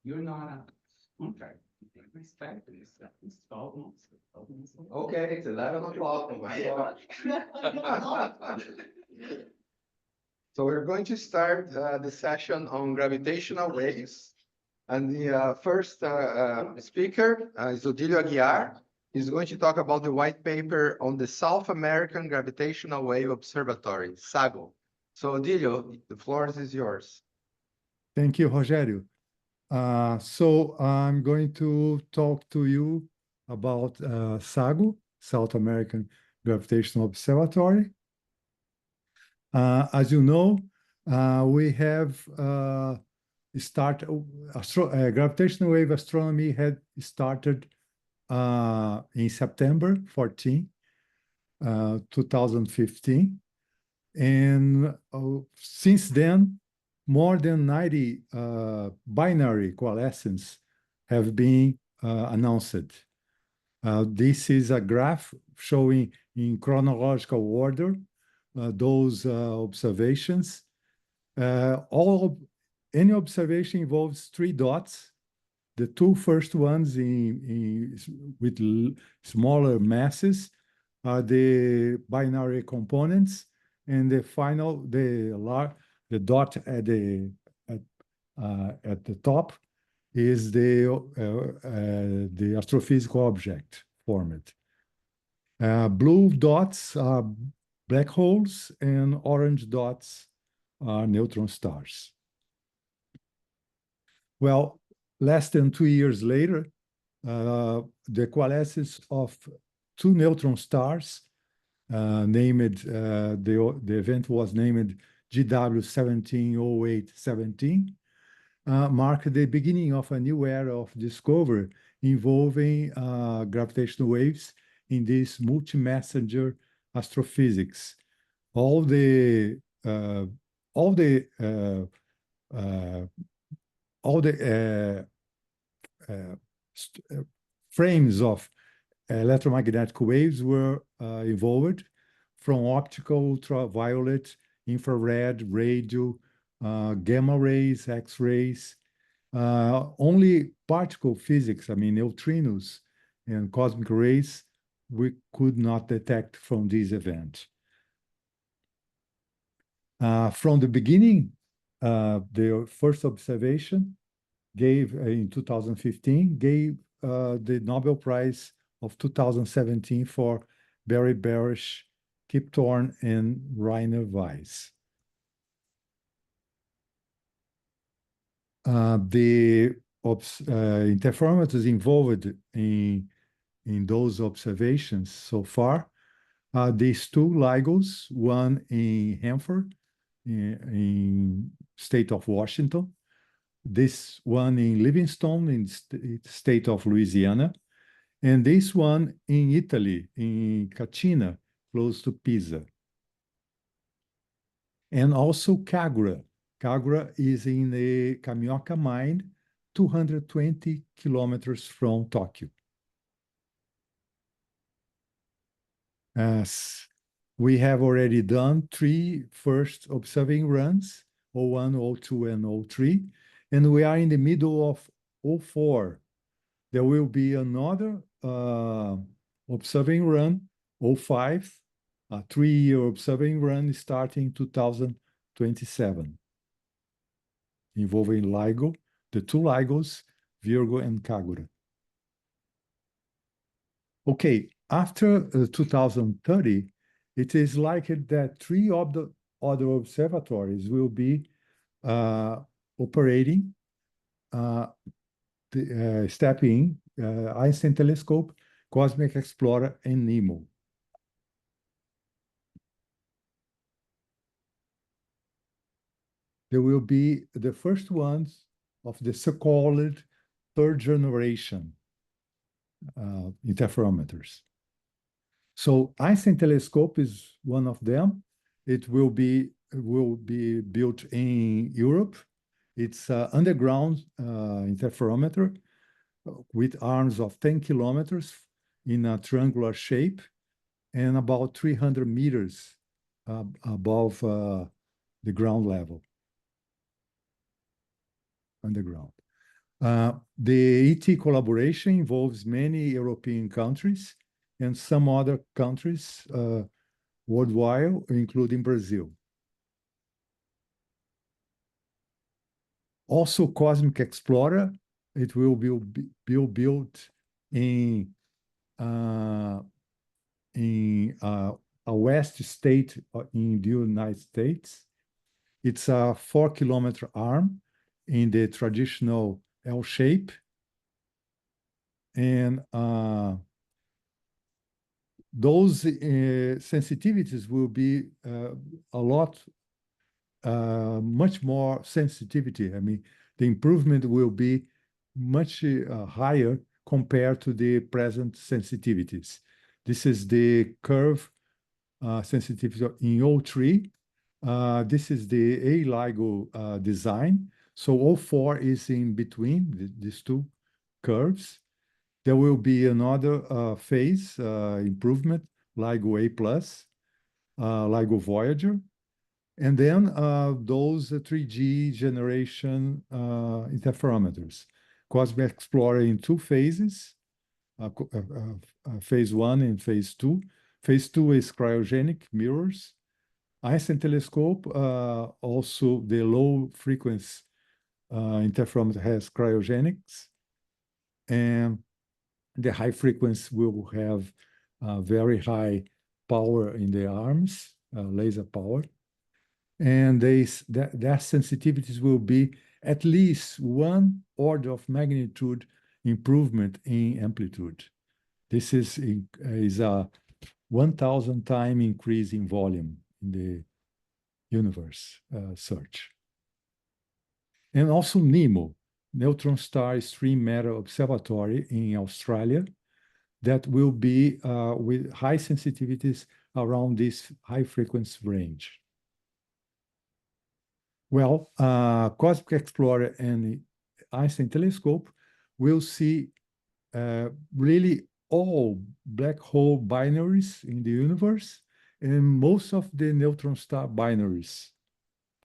You're not a contract. Respect this. Okay, it's 11 o'clock. So we're going to start the session on gravitational waves. And the first speaker is Odylio Aguiar. He's going to talk about the white paper on the South American Gravitational Wave Observatory, SAGO. So Odylio, the floor is yours. Thank you, Rogério. So I'm going to talk to you about SAGO, South American Gravitational Observatory. As you know, we have gravitational wave astronomy had started in September 14, 2015. And since then, more than 90 binary coalescence have been announced. This is a graph showing in chronological order those observations. Any observation involves 3 dots. The 2 first ones with smaller masses are the binary components, and the final, the dot at the top is the astrophysical object formed. Blue dots are black holes, and orange dots are neutron stars. Well, less than 2 years later, the coalescence of 2 neutron stars, the event was named GW170817, marked the beginning of a new era of discovery involving gravitational waves in this multi-messenger astrophysics. All the frames of electromagnetic waves were evolved from optical, ultraviolet, infrared, radio, gamma rays, X-rays. Only particle physics, I mean neutrinos and cosmic rays, we could not detect from this event. From the beginning, the first observation in 2015 gave the Nobel Prize of 2017 for Barry Barish, Kip Thorne, and Rainer Weiss. The interferometers involved in those observations so far are these 2 LIGOs, one in Hanford, in state of Washington, this one in Livingstone, in state of Louisiana, and this one in Italy, in Catina, close to Pisa. And also Kagura. Kagura is in the Kamioka mine, 220 kilometers from Tokyo. As we have already done 3 first observing runs, 01, 02, and 03, and we are in the middle of 04. There will be another observing run, 05, a 3-year observing run starting 2027, involving LIGO, the 2 LIGOs, Virgo and Kagura. Okay, after 2030, it is likely that 3 of the other observatories will be operating, stepping Einstein Telescope, Cosmic Explorer, and NEMO. There will be the first ones of the so-called 3rd generation interferometers. So Einstein Telescope is one of them. It will be built in Europe. It's an underground interferometer with arms of 10 kilometers in a triangular shape and about 300 meters above the ground level, underground. The ET collaboration involves many European countries and some other countries worldwide, including Brazil. Also, Cosmic Explorer, it will be built in a west state in the United States. It's a 4-kilometer arm in the traditional L shape. And those sensitivities will be a lot, much more sensitivity. I mean, the improvement will be much higher compared to the present sensitivities. This is the curve sensitivity in O3. This is the A LIGO design. So O4 is in between these two curves. There will be another phase improvement, LIGO A+, LIGO Voyager, and then those 3G generation interferometers. Cosmic Explorer in two phases, phase 1 and phase 2. Phase 2 is cryogenic mirrors. Einstein telescope, also the low frequency interferometer has cryogenics, and the high frequency will have very high power in the arms, laser power. And their sensitivities will be at least 1 order of magnitude improvement in amplitude. This is a 1,000 time increase in volume in the universe search. And also NEMO, Neutron Star Stream Matter Observatory in Australia, that will be with high sensitivities around this high frequency range. Well, Cosmic Explorer and Einstein telescope will see really all black hole binaries in the universe and most of the neutron star binaries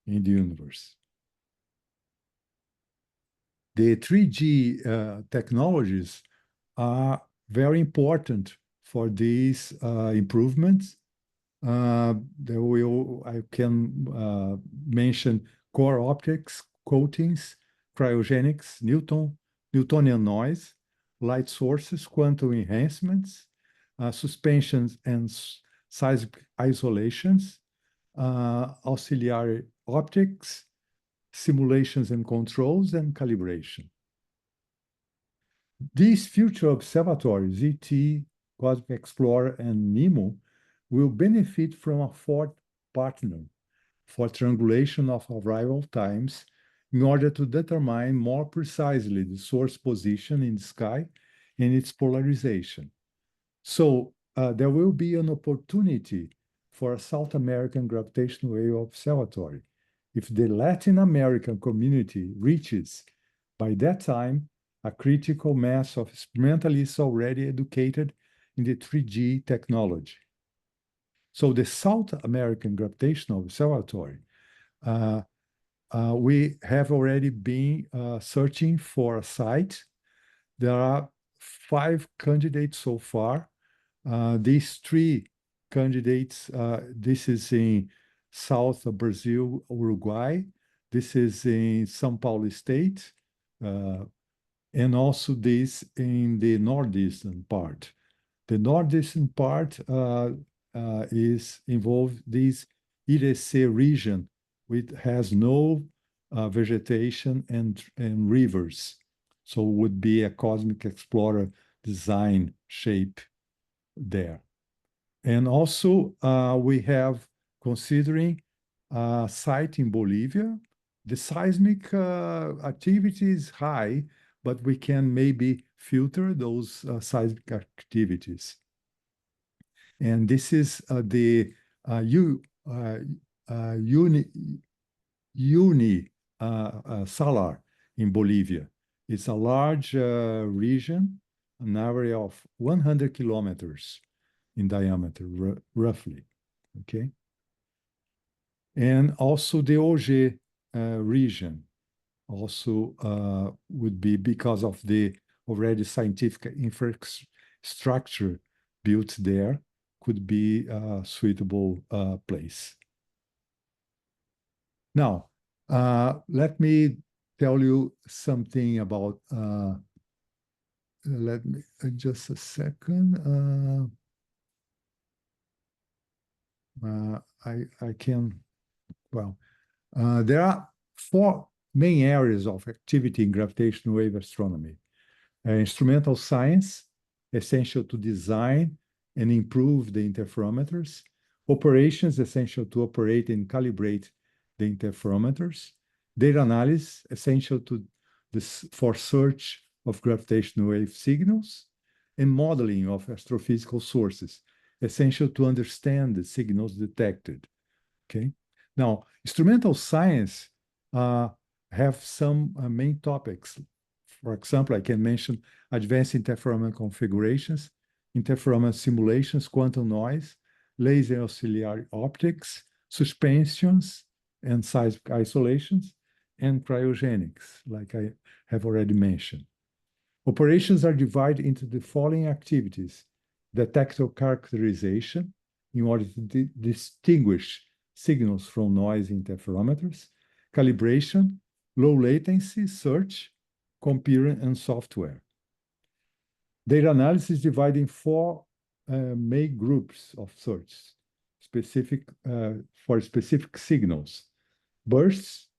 in the universe. The 3G technologies are very important for these improvements. I can mention core optics, coatings, cryogenics, Newtonian noise, light sources, quantum enhancements, suspensions and seismic isolations, auxiliary optics, simulations and controls, and calibration. These future observatories, ET, Cosmic Explorer, and NEMO, will benefit from a fourth partner for triangulation of arrival times in order to determine more precisely the source position in the sky and its polarization. So there will be an opportunity for a South American gravitational wave observatory. If the Latin American community reaches, by that time, a critical mass of experimentalists already educated in the 3G technology. So the South American Gravitational Observatory, we have already been searching for a site. There are 5 candidates so far. These 3 candidates, this is in South Brazil, Uruguay. This is in São Paulo State, and also this in the northeastern part. The northeastern part is involved this IRC region, which has no vegetation and rivers. So it would be a Cosmic Explorer design shape there. And also we have considering a site in Bolivia. The seismic activity is high, but we can maybe filter those seismic activities. And this is the Salar in Bolivia. It's a large region, an area of 100 kilometers in diameter, roughly, okay? And also the Auger region. also would be because of the already scientific infrastructure built there, could be a suitable place. Now, let me tell you something about, let me, just a second. I can, well, there are 4 main areas of activity in gravitational wave astronomy. Instrumental science, essential to design and improve the interferometers. Operations, essential to operate and calibrate the interferometers. Data analysis, essential to for search of gravitational wave signals. And modeling of astrophysical sources, essential to understand the signals detected. Okay. Now, instrumental science have some main topics. For example, I can mention advanced interferometer configurations, interferometer simulations, quantum noise, laser auxiliary optics, suspensions and seismic isolations, and cryogenics, like I have already mentioned. Operations are divided into the following activities: detector characterization, in order to distinguish signals from noise interferometers, calibration, low latency search, computer and software. Data analysis is divided in 4 main groups of search, for specific signals: bursts,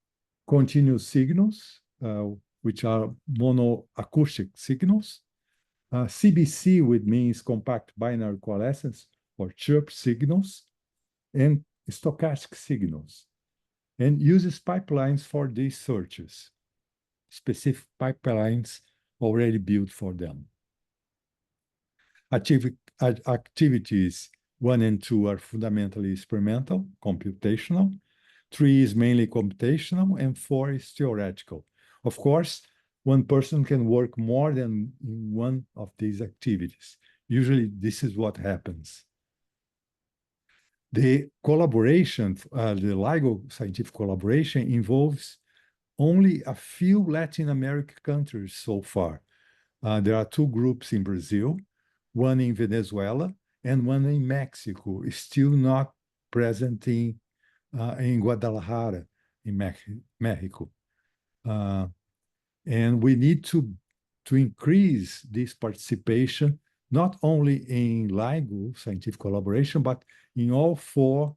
continuous signals, which are monoacoustic signals, CBC, which means compact binary coalescence or chirp signals, and stochastic signals, and uses pipelines for these searches, specific pipelines already built for them. Activities 1 and 2 are fundamentally experimental, computational. 3 is mainly computational, and 4 is theoretical. Of course, one person can work more than in one of these activities. Usually, this is what happens. The collaboration, the LIGO scientific collaboration, involves only a few Latin American countries so far. There are 2 groups in Brazil, 1 in Venezuela, and 1 in Mexico, still not present in Guadalajara, in Mexico. And we need to increase this participation, not only in LIGO scientific collaboration, but in all 4,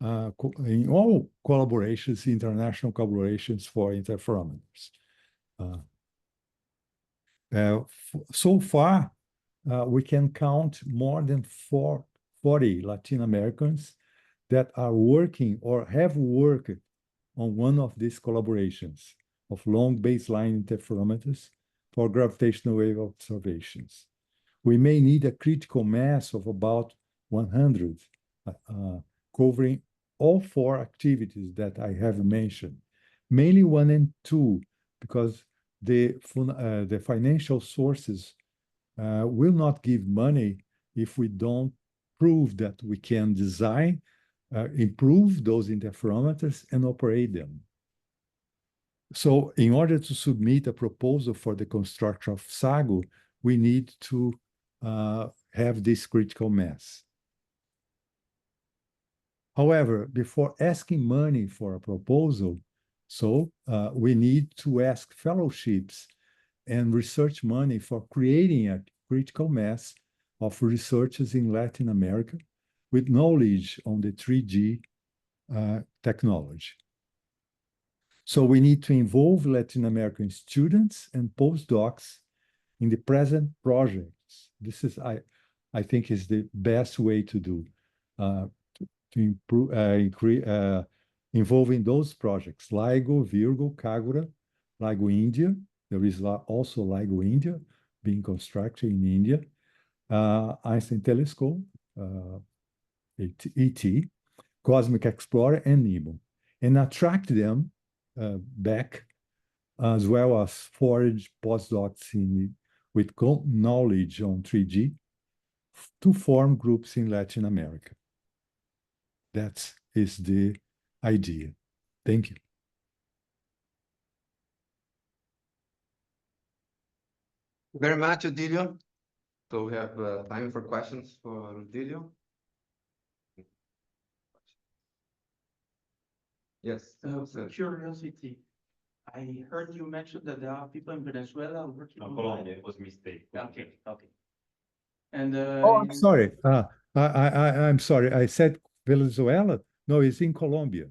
in all collaborations, international collaborations for interferometers. So far, we can count more than 40 Latin Americans that are working or have worked on one of these collaborations of long baseline interferometers for gravitational wave observations. We may need a critical mass of about 100, covering all 4 activities that I have mentioned, mainly 1 and 2, because the financial sources will not give money if we don't prove that we can design, improve those interferometers and operate them. So in order to submit a proposal for the construction of SAGO, we need to have this critical mass. However, before asking money for a proposal, we need to ask fellowships and research money for creating a critical mass of researchers in Latin America with knowledge on the 3G technology. So we need to involve Latin American students and postdocs in the present projects. This is, I think, is the best way to do, to improve, involving those projects: LIGO, Virgo, Kagura, LIGO India. There is also LIGO India being constructed in India, Einstein Telescope, ET, Cosmic Explorer, and NEMO, and attract them back, as well as forage postdocs with knowledge on 3G to form groups in Latin America. That is the idea. Thank you. Very much, Odylio. So we have time for questions for Odylio. Yes. For curiosity, I heard you mention that there are people in Venezuela working No, on. Colombia, it was a mistake. Okay, okay. And Oh, I'm sorry. I'm sorry. I said Venezuela. No, it's in Colombia.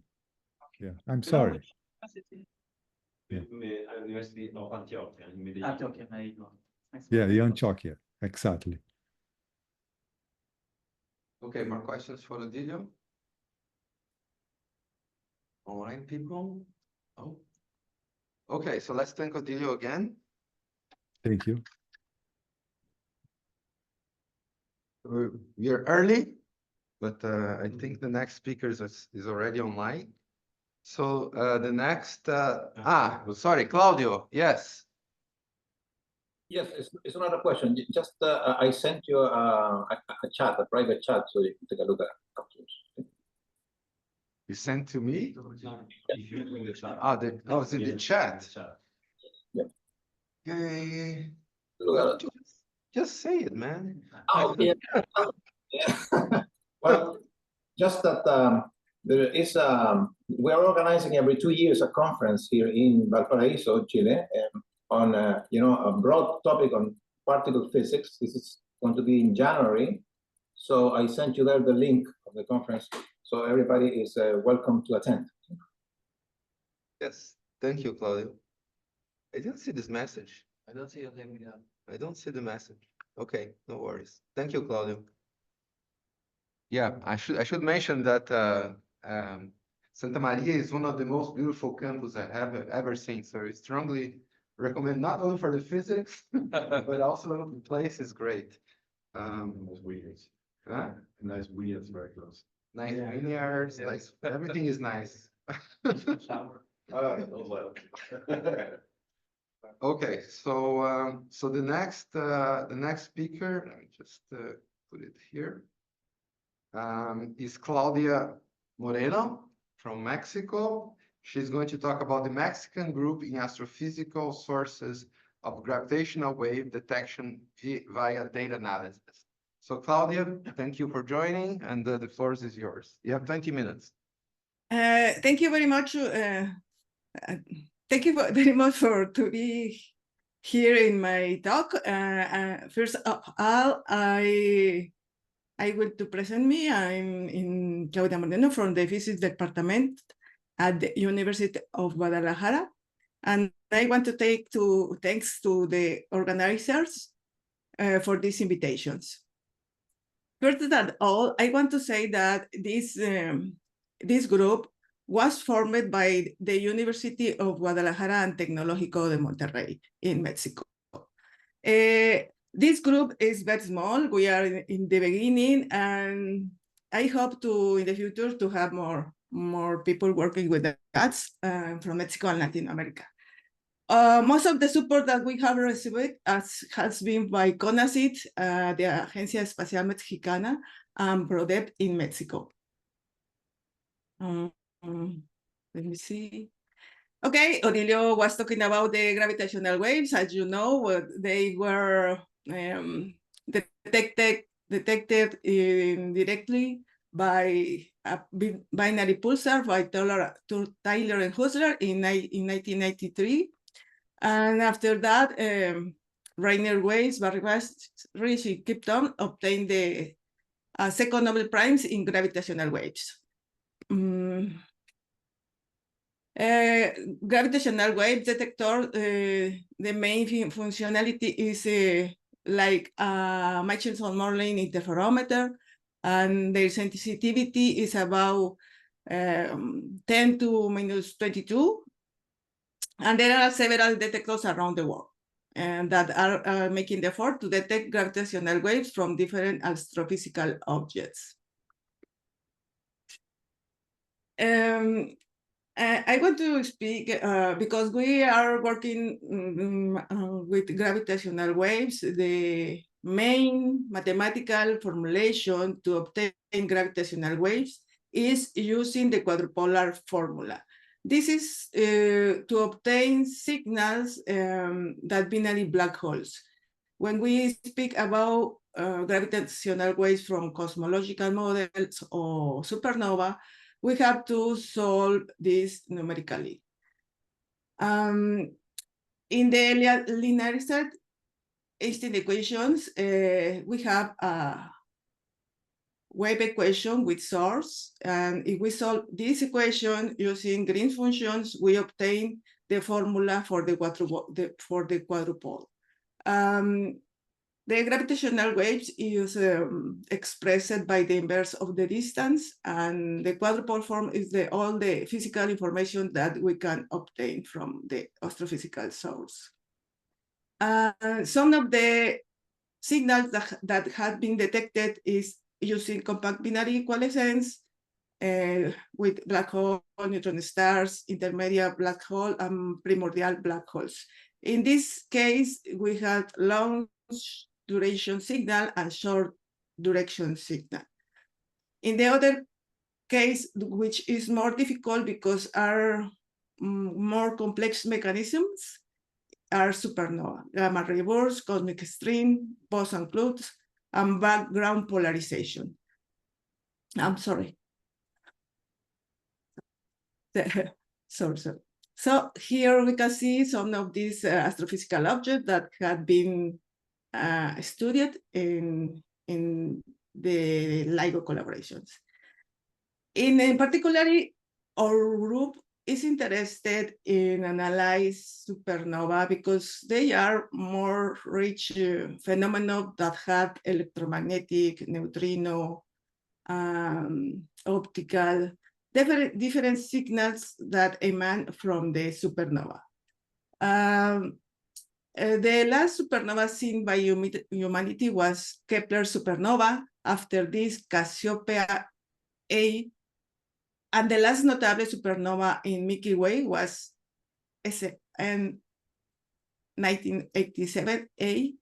Yeah, I'm sorry. Yeah. University of Antioquia in Medellin. Antioquia, there you go. Thanks. Yeah, the Antioquia, exactly. Okay, more questions for Odylio? Online people? Oh. Okay, so let's thank Odylio again. Thank you. We are early, but I think the next speaker is already online. So the next, sorry, Claudio, yes. Yes, it's not a question. Just I sent you a chat, a private chat, so you can take a look at it. You sent to me? If you in the chat. It's in the chat. Yep. Okay. Look at it. Just say it, man. Oh, yeah. Well, just that there is we're organizing every 2 years a conference here in Valparaiso, Chile, on a broad topic on particle physics. This is going to be in January, so I sent you there the link of the conference, so everybody is welcome to attend. Yes, thank you, Claudio. I didn't see this message. I don't see your name again. I don't see the message. Okay, no worries. Thank you, Claudio. Yeah, I should mention that Santa Maria is one of the most beautiful campuses I have ever seen. So I strongly recommend not only for the physics, but also the place is great. Nice weirds. Huh? Nice weirds, very close. Nice vineyards, nice, everything is nice. Shower. Okay, so the next speaker, let me just put it here, is Claudia Moreno from Mexico. She's going to talk about the Mexican group in astrophysical sources of gravitational wave detection via data analysis. So Claudia, thank you for joining, and the floor is yours. You have 20 minutes. Thank you very much. Thank you very much to be here in my talk. First of all, I want to present me. I'm in Claudia Moreno from the Physics Department at the University of Guadalajara. And I want to thanks to the organizers for these invitations. First of all, I want to say that this group was formed by the University of Guadalajara and Tecnológico de Monterrey in Mexico. This group is very small. We are in the beginning, and I hope to, in the future, to have more people working with us from Mexico and Latin America. Most of the support that we have received has been by CONACYT, the Agencia Espacial Mexicana, and PRODEP in Mexico. Let me see. Okay, Odylio was talking about the gravitational waves. As you know, they were detected directly by a binary pulsar by Tyler and Husler in 1993. And after that, Rainer Weiss, Barry Weiss, Richie Kipton obtained the second Nobel Prize in gravitational waves. Gravitational wave detector, the main functionality is like a Michelson-Morley interferometer, and their sensitivity is about 10 to minus 22. And there are several detectors around the world and that are making the effort to detect gravitational waves from different astrophysical objects. I want to speak because we are working with gravitational waves. The main mathematical formulation to obtain gravitational waves is using the quadrupolar formula. This is to obtain signals that binary black holes. when we speak about gravitational waves from cosmological models or supernova, we have to solve this numerically. In the linear set Einstein equations, we have a wave equation with source, and if we solve this equation using Green's functions, we obtain the formula for the quadrupole. The gravitational waves is expressed by the inverse of the distance, and the quadrupole form is all the physical information that we can obtain from the astrophysical source. Some of the signals that have been detected is using compact binary equivalence with black hole, neutron stars, intermediate black hole, and primordial black holes. In this case, we have long duration signal and short duration signal. In the other case, which is more difficult because are more complex mechanisms, are supernova, gamma ray bursts, cosmic stream, boson clouds, and background polarization. I'm sorry. sorry. So here we can see some of these astrophysical objects that have been studied in the LIGO collaborations. In particular, our group is interested in analyze supernova because they are more rich phenomena that have electromagnetic, neutrino, optical, different signals that emanate from the supernova. The last supernova seen by humanity was Kepler supernova. After this, Cassiopeia A. And the last notable supernova in Milky Way was in 1987 A.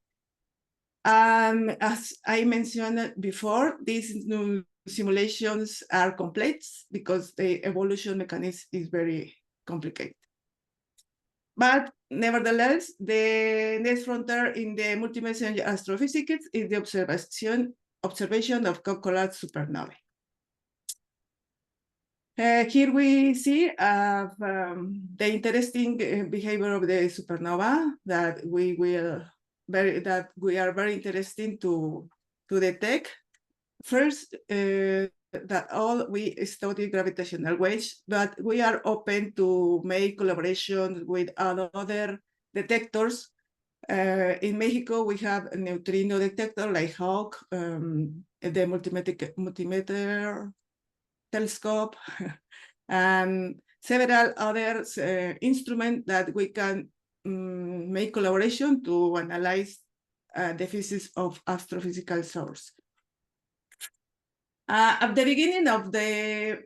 As I mentioned before, these new simulations are complex because the evolution mechanism is very complicated. But nevertheless, the next frontier in the multi-messenger astrophysics is the observation of collapsed supernovae. Here we see the interesting behavior of the supernova that we are very interested to detect. First, that all we study gravitational waves, but we are open to make collaborations with other detectors. In Mexico, we have a neutrino detector like HAWK, the multimeter telescope, and several other instruments that we can make collaboration to analyze the physics of astrophysical source. At the beginning of the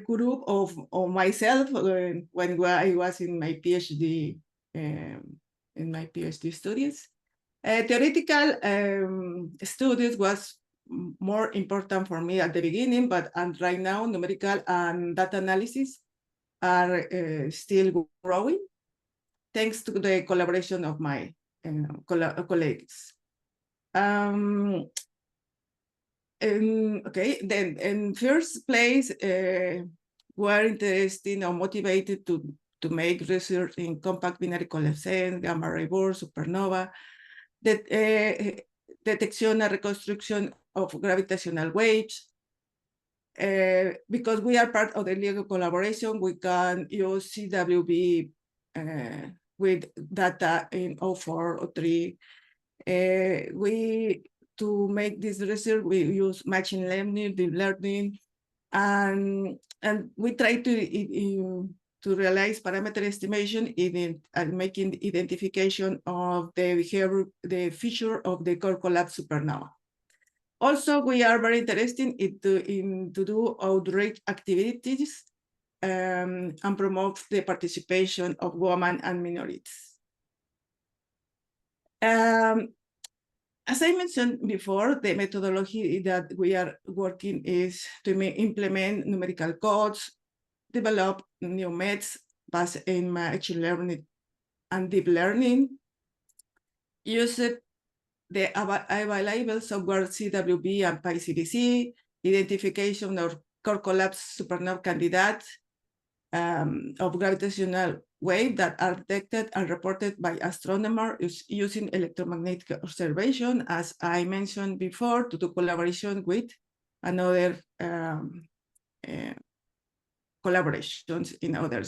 group of myself, when I was in my PhD studies, theoretical studies was more important for me at the beginning, but right now numerical and data analysis are still growing, thanks to the collaboration of my colleagues. Okay, then in first place, we're interested or motivated to make research in compact binary coalescence, gamma ray bursts, supernova, detection and reconstruction of gravitational waves. Because we are part of the LIGO collaboration, we can use CWB with data in 04, 03. To make this research, we use machine learning, deep learning, and we try to realize parameter estimation and making identification of the behavior, the feature of the core collapse supernova. Also, we are very interested in to do outreach activities and promote the participation of women and minorities. As I mentioned before, the methodology that we are working is to implement numerical codes, develop new methods based in machine learning and deep learning, used the available software CWB and PyCBC, identification of core collapse supernova candidates of gravitational waves that are detected and reported by astronomers using electromagnetic observation, as I mentioned before, to do collaboration with another collaborations in other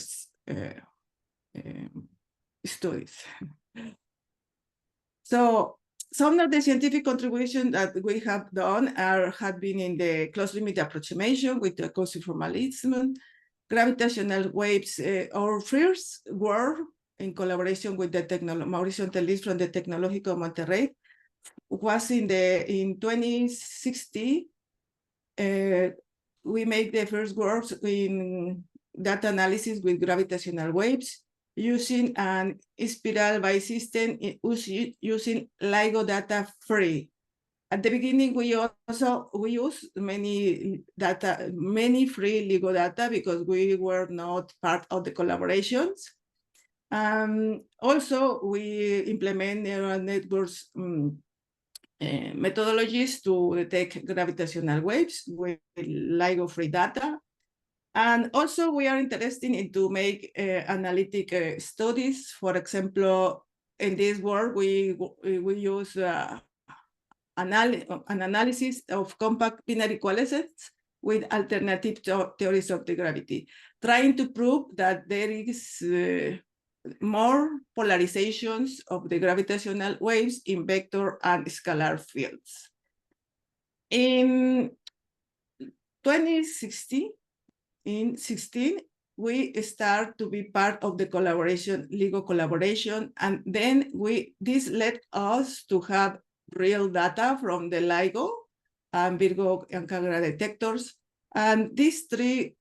studies. So some of the scientific contributions that we have done have been in the close limit approximation with the acoustic formalism, gravitational waves. Our first work in collaboration with the Mauricio Telis from the Tecnológico de Monterrey was in 2016. We made the first works in data analysis with gravitational waves using an spiral by system using LIGO data free. At the beginning, we use many free LIGO data because we were not part of the collaborations. Also, we implement neural networks methodologies to detect gravitational waves with LIGO free data. And also we are interested in to make analytic studies. For example, in this work, we use an analysis of compact binary coalescence with alternative theories of the gravity, trying to prove that there is more polarizations of the gravitational waves in vector and scalar fields. In 2016, we start to be part of the collaboration, LIGO collaboration, and then this led us to have real data from the LIGO and Virgo and Cagra detectors. And these three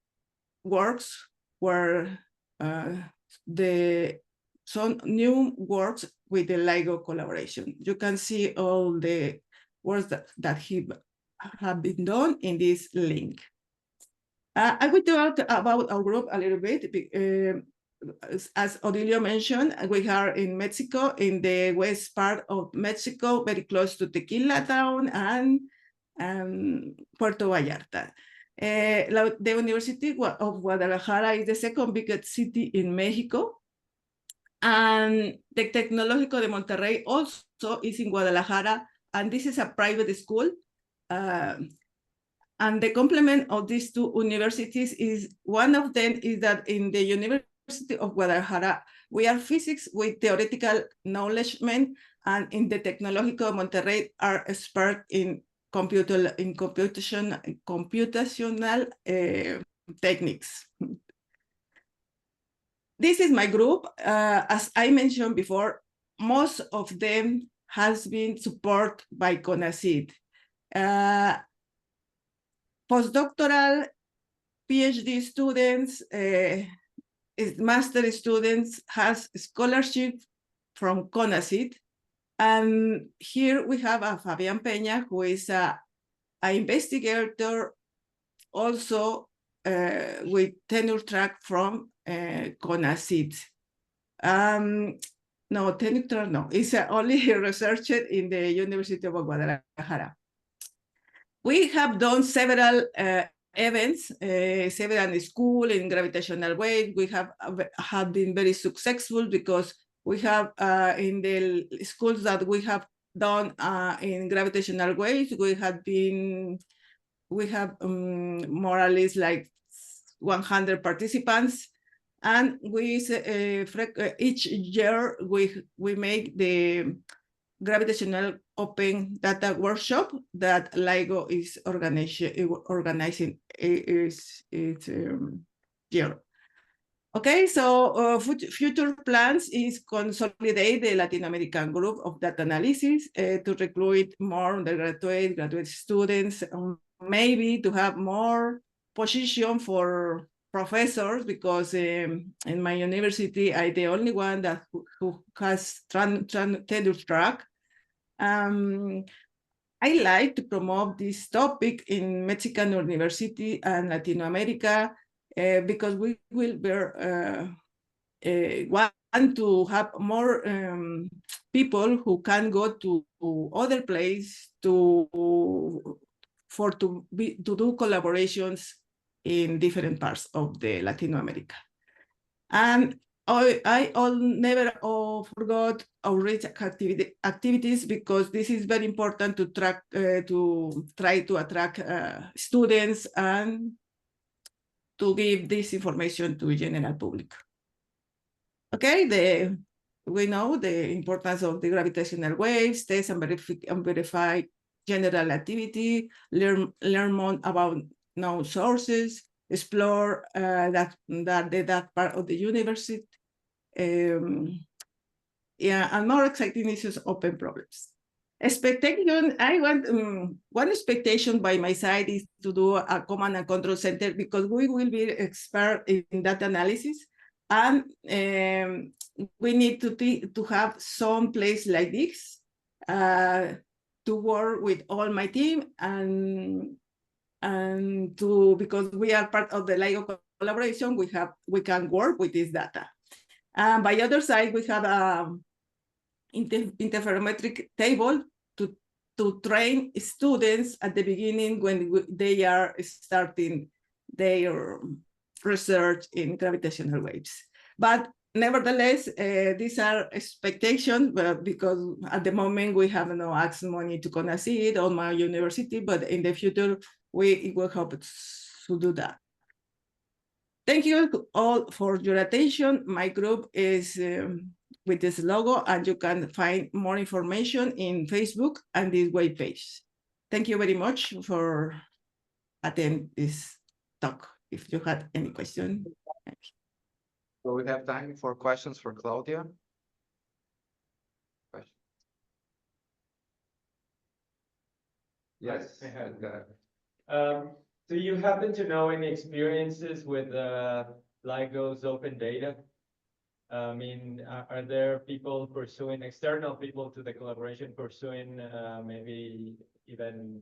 works were some new works with the LIGO collaboration. You can see all the works that have been done in this link. I will talk about our group a little bit. As Odylio mentioned, we are in Mexico, in the west part of Mexico, very close to Tequila Town and Puerto Vallarta. The University of Guadalajara is the second biggest city in Mexico. And the Tecnológico de Monterrey also is in Guadalajara, and this is a private school. And the complement of these two universities is, one of them is that in the University of Guadalajara, we are physics with theoretical knowledge, and in the Tecnológico de Monterrey are expert in computational techniques. This is my group. As I mentioned before, most of them has been supported by CONACYT. Postdoctoral PhD students, master students has scholarship from CONACYT. And here we have a Fabian Peña, who is an investigator also with tenure track from CONACYT. No, tenure track, no, it's only researched in the University of Guadalajara. We have done several events, several schools in gravitational waves. We have been very successful because we have in the schools that we have done in gravitational waves, we have more or less like 100 participants, and each year we make the gravitational open data workshop that LIGO is organizing year. Okay, so future plans is consolidate the Latin American group of data analysis to recruit more undergraduate, graduate students, maybe to have more position for professors, because in my university, I'm the only one that who has tenure track. I like to promote this topic in Mexican University and Latin America because we will be one to have more people who can go to other places to do collaborations in different parts of the Latin America. And I never forgot outreach activities, because this is very important to try to attract students and to give this information to general public. Okay, we know the importance of the gravitational waves, test and verify general activity, learn more about known sources, explore that part of the university. Yeah, and more exciting issues, open problems. Expectation, I want one expectation by my side is to do a command and control center, because we will be expert in data analysis, and we need to have some place like this to work with all my team, and because we are part of the LIGO collaboration, we can work with this data. And by the other side, we have a interferometric table to train students at the beginning when they are starting their research in gravitational waves. But nevertheless, these are expectations, because at the moment we have no access money to see it on my university, but in the future we will hope to do that. Thank you all for your attention. My group is with this logo, and you can find more information in Facebook and this web page. Thank you very much for attending this talk. If you had any question. So we have time for questions for Claudia. Question. Yes. I had that. Do you happen to know any experiences with LIGO's open data? I mean, are there people pursuing, external people to the collaboration pursuing maybe even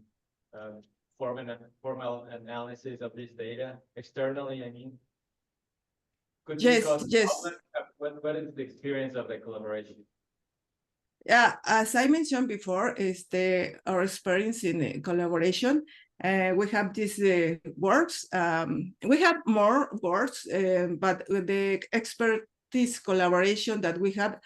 formal analysis of this data externally, I mean? Yes. What is the experience of the collaboration? Yeah, as I mentioned before, is our experience in collaboration. We have these works. We have more works, but with the expertise collaboration that we have,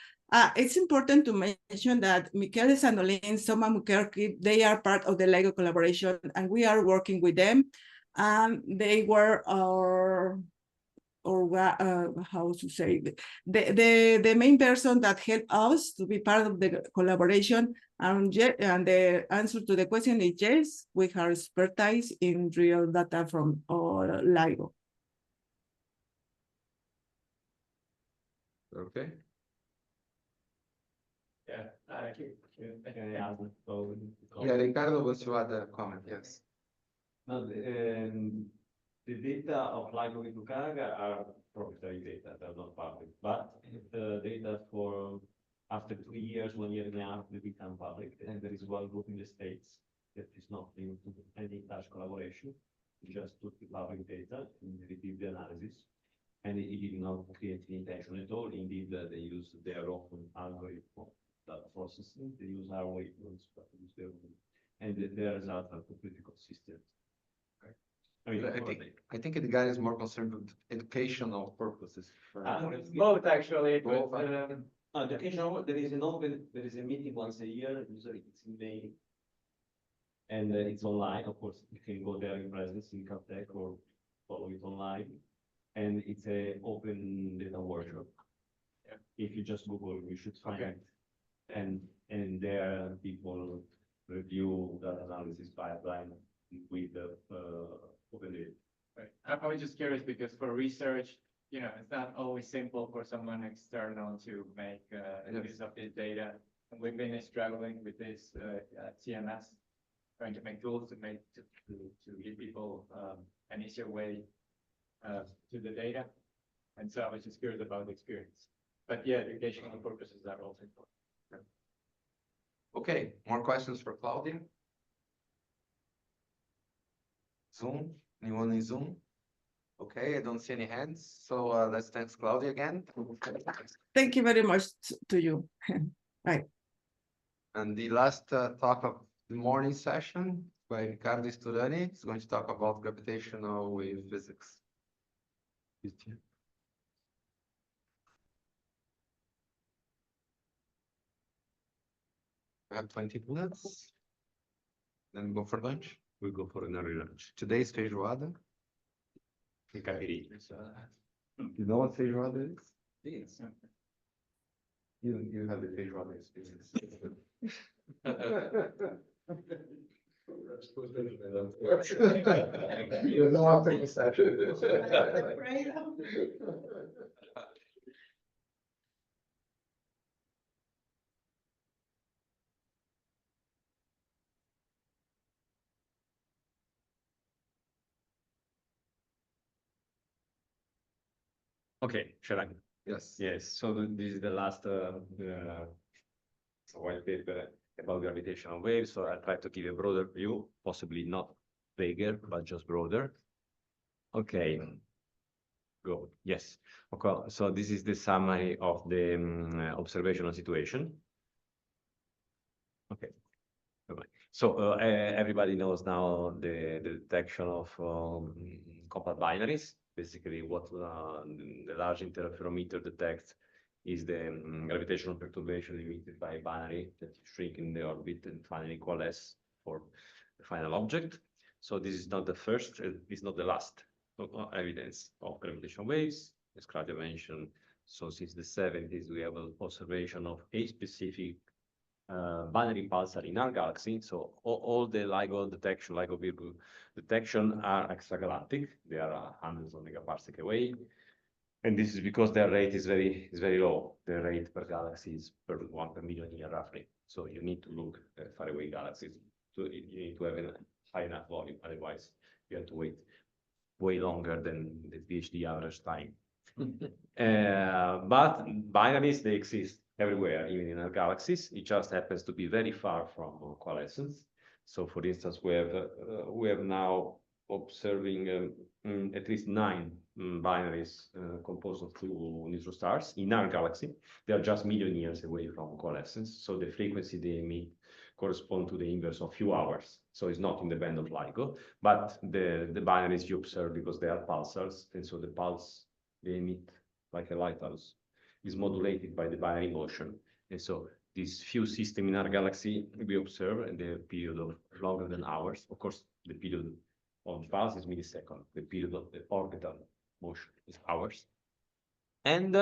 it's important to mention that Michele Sanolin, Soma Mukerki, they are part of the LIGO collaboration, and we are working with them. They were our, how to say, the main person that helped us to be part of the collaboration. And the answer to the question is yes, we have expertise in real data from LIGO. Okay. Yeah, Yeah, Ricardo wants to add a comment, yes. No, the data of LIGO with Bucaraga are proprietary data, they're not public, but the data for after 2 years, 1 year and a half, they become public, and there is one group in the States that is not linked to any such collaboration, just took the public data and repeat the analysis, and it did not create any tension at all. Indeed, they use their own algorithm for data processing, they use our wavelengths, but use their own, and their results are completely consistent. I mean, I think the guy is more concerned with educational purposes. both actually, Both, but educational, there is a meeting once a year, usually it's in May. And it's online, of course, you can go there in presence in Caltech or follow it online. And it's a open data workshop. Yeah. If you just Google, you should find Okay. it. And there people review that analysis pipeline with the open data. Right. I was just curious because for research, you know, it's not always simple for someone external to make use of this data. And we've been struggling with this CMS, trying to make tools to give people an easier way to the data. And so I was just curious about the experience. But yeah, educational purposes are also important. Okay, more questions for Claudia? Zoom, anyone in Zoom? Okay, I don't see any hands, so let's thank Claudia again. Thank you very much to you. Bye. And the last talk of the morning session by Riccardo Sturani is going to talk about gravitational wave physics. We have 20 minutes. Then we go for lunch. We go for an early lunch. Today's feijoada. Capiri. You know what feijoada is? Yes. You have the feijoada experience. You know after the session. Okay, shall I? Yes. Yes, so this is the last white paper about gravitational waves. So I try to give a broader view, possibly not bigger, but just broader. Okay, go. Yes. Okay, so this is the summary of the observational situation. Okay. Right. So everybody knows now the detection of compact binaries. Basically, what the large interferometer detects is the gravitational perturbation emitted by a binary that shrink in the orbit and finally coalesce for the final object. So this is not the first, it's not the last evidence of gravitational waves, as Claudia mentioned. So since the 70s, we have an observation of a specific binary pulsar in our galaxy. So all the LIGO detection, LIGO Virgo detection are extragalactic. They are hundreds of megaparsec away. And this is because their rate is very low. The rate per galaxy is per 1 per million year roughly. So you need to look at faraway galaxies. So you need to have a high enough volume. Otherwise, you have to wait way longer than the PhD average time. But binaries, they exist everywhere, even in our galaxies. It just happens to be very far from coalescence. So, for instance, we have now observing at least 9 binaries composed of 2 neutron stars in our galaxy. They are just million years away from coalescence. So the frequency they emit correspond to the inverse of few hours. So it's not in the band of LIGO, but the binaries you observe because they are pulsars, and so the pulse they emit like a lighthouse is modulated by the binary motion. And so these few systems in our galaxy we observe in the period of longer than hours. Of course, the period of the pulse is millisecond. The period of the orbital motion is hours. And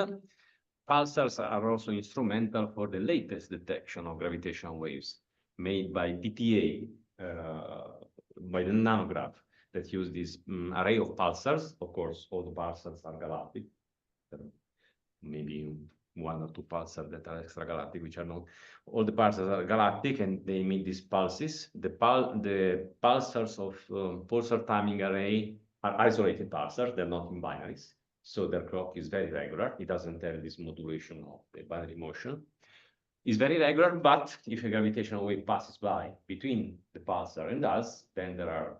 pulsars are also instrumental for the latest detection of gravitational waves made by PTA, by the nanograph that use this array of pulsars. Of course, all the pulsars are galactic. Maybe 1 or 2 pulsars that are extragalactic, which are not. All the pulsars are galactic, and they emit these pulses. The pulsars of pulsar timing array are isolated pulsars. They're not in binaries. So their clock is very regular. It doesn't have this modulation of the binary motion. It's very regular, but if a gravitational wave passes by between the pulsar and us, then there are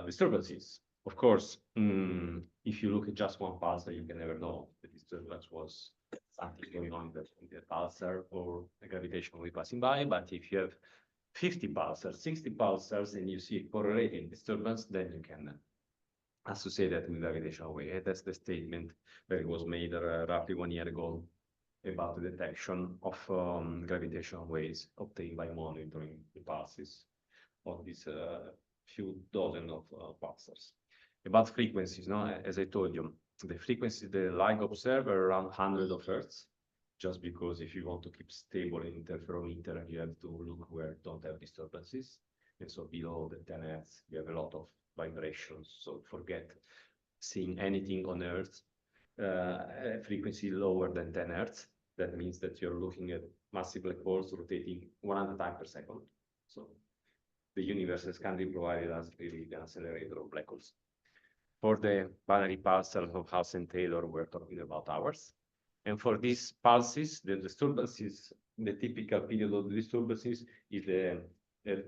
disturbances. Of course, if you look at just one pulsar, you can never know the disturbance was something going on in the pulsar or a gravitational wave passing by. But if you have 50 pulsars, 60 pulsars, and you see a correlating disturbance, then you can associate that with gravitational wave. That's the statement that was made roughly 1 year ago about the detection of gravitational waves obtained by monitoring the pulses of these few dozen of pulsars. About frequencies, no? As I told you, the frequency the LIGO observe are around 100 of hertz, just because if you want to keep stable in interferometer, you have to look where don't have disturbances. And so below the 10 hertz, you have a lot of vibrations. So forget seeing anything on Earth frequency lower than 10 hertz. That means that you're looking at massive black holes rotating 100 times per second. So the universe has kindly provided us really an accelerator of black holes. For the binary pulsars of House and Taylor, we're talking about hours. And for these pulses, the disturbances, the typical period of the disturbances is the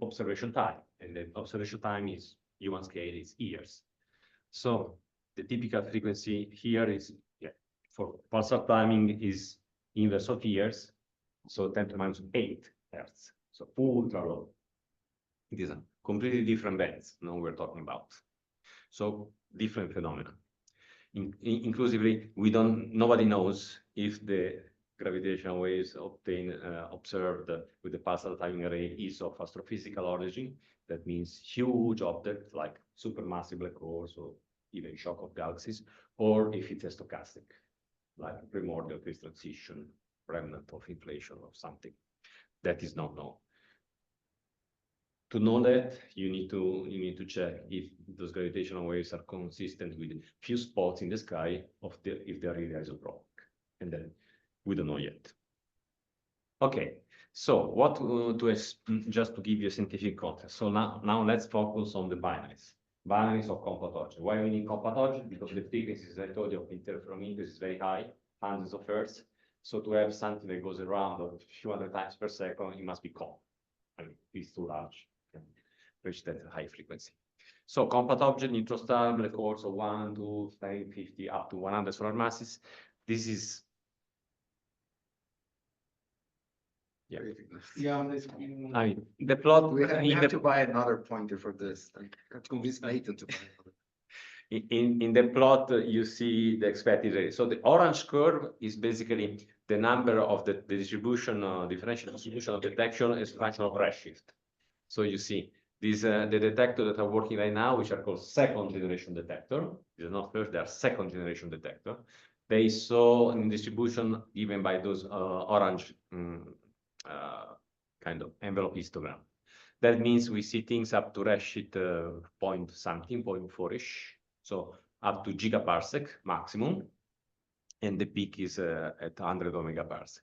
observation time. And the observation time is, human scale is years. So the typical frequency here is, for pulsar timing is inverse of years, so 10 to minus 8 hertz, so ultra low. It is a completely different bands now we're talking about. So different phenomena. Inclusively, nobody knows if the gravitational waves observed with the pulsar timing array is of astrophysical origin. That means huge objects like supermassive black holes or even shock of galaxies, or if it's a stochastic, like primordial phase transition, remnant of inflation or something. That is not known. To know that, you need to check if those gravitational waves are consistent with few spots in the sky if they are really isotropic, and then we don't know yet. Okay, so just to give you a scientific context. So now let's focus on the binaries of compact objects. Why we need compact objects? Because the frequency, as I told you, of interferometers is very high, hundreds of hertz. So to have something that goes around a few hundred times per second, it must be compact. I mean, it's too large. Reach that high frequency. So compact object, neutron star, black holes of 1, 2, 10, 50, up to 100 solar masses. This is on the screen. I mean, the plot We have to buy another pointer for this. I have to convince Nathan to buy another. in the plot, you see the expected rate. So the orange curve is basically the number of the distribution, differential distribution of detection as a function of redshift. So you see these the detectors that are working right now, which are called second generation detector. These are not first; they are second generation detector. They saw in distribution given by those orange kind of envelope histogram. That means we see things up to redshift point something, 0.4-ish, so up to gigaparsec maximum, and the peak is at 100 megaparsec.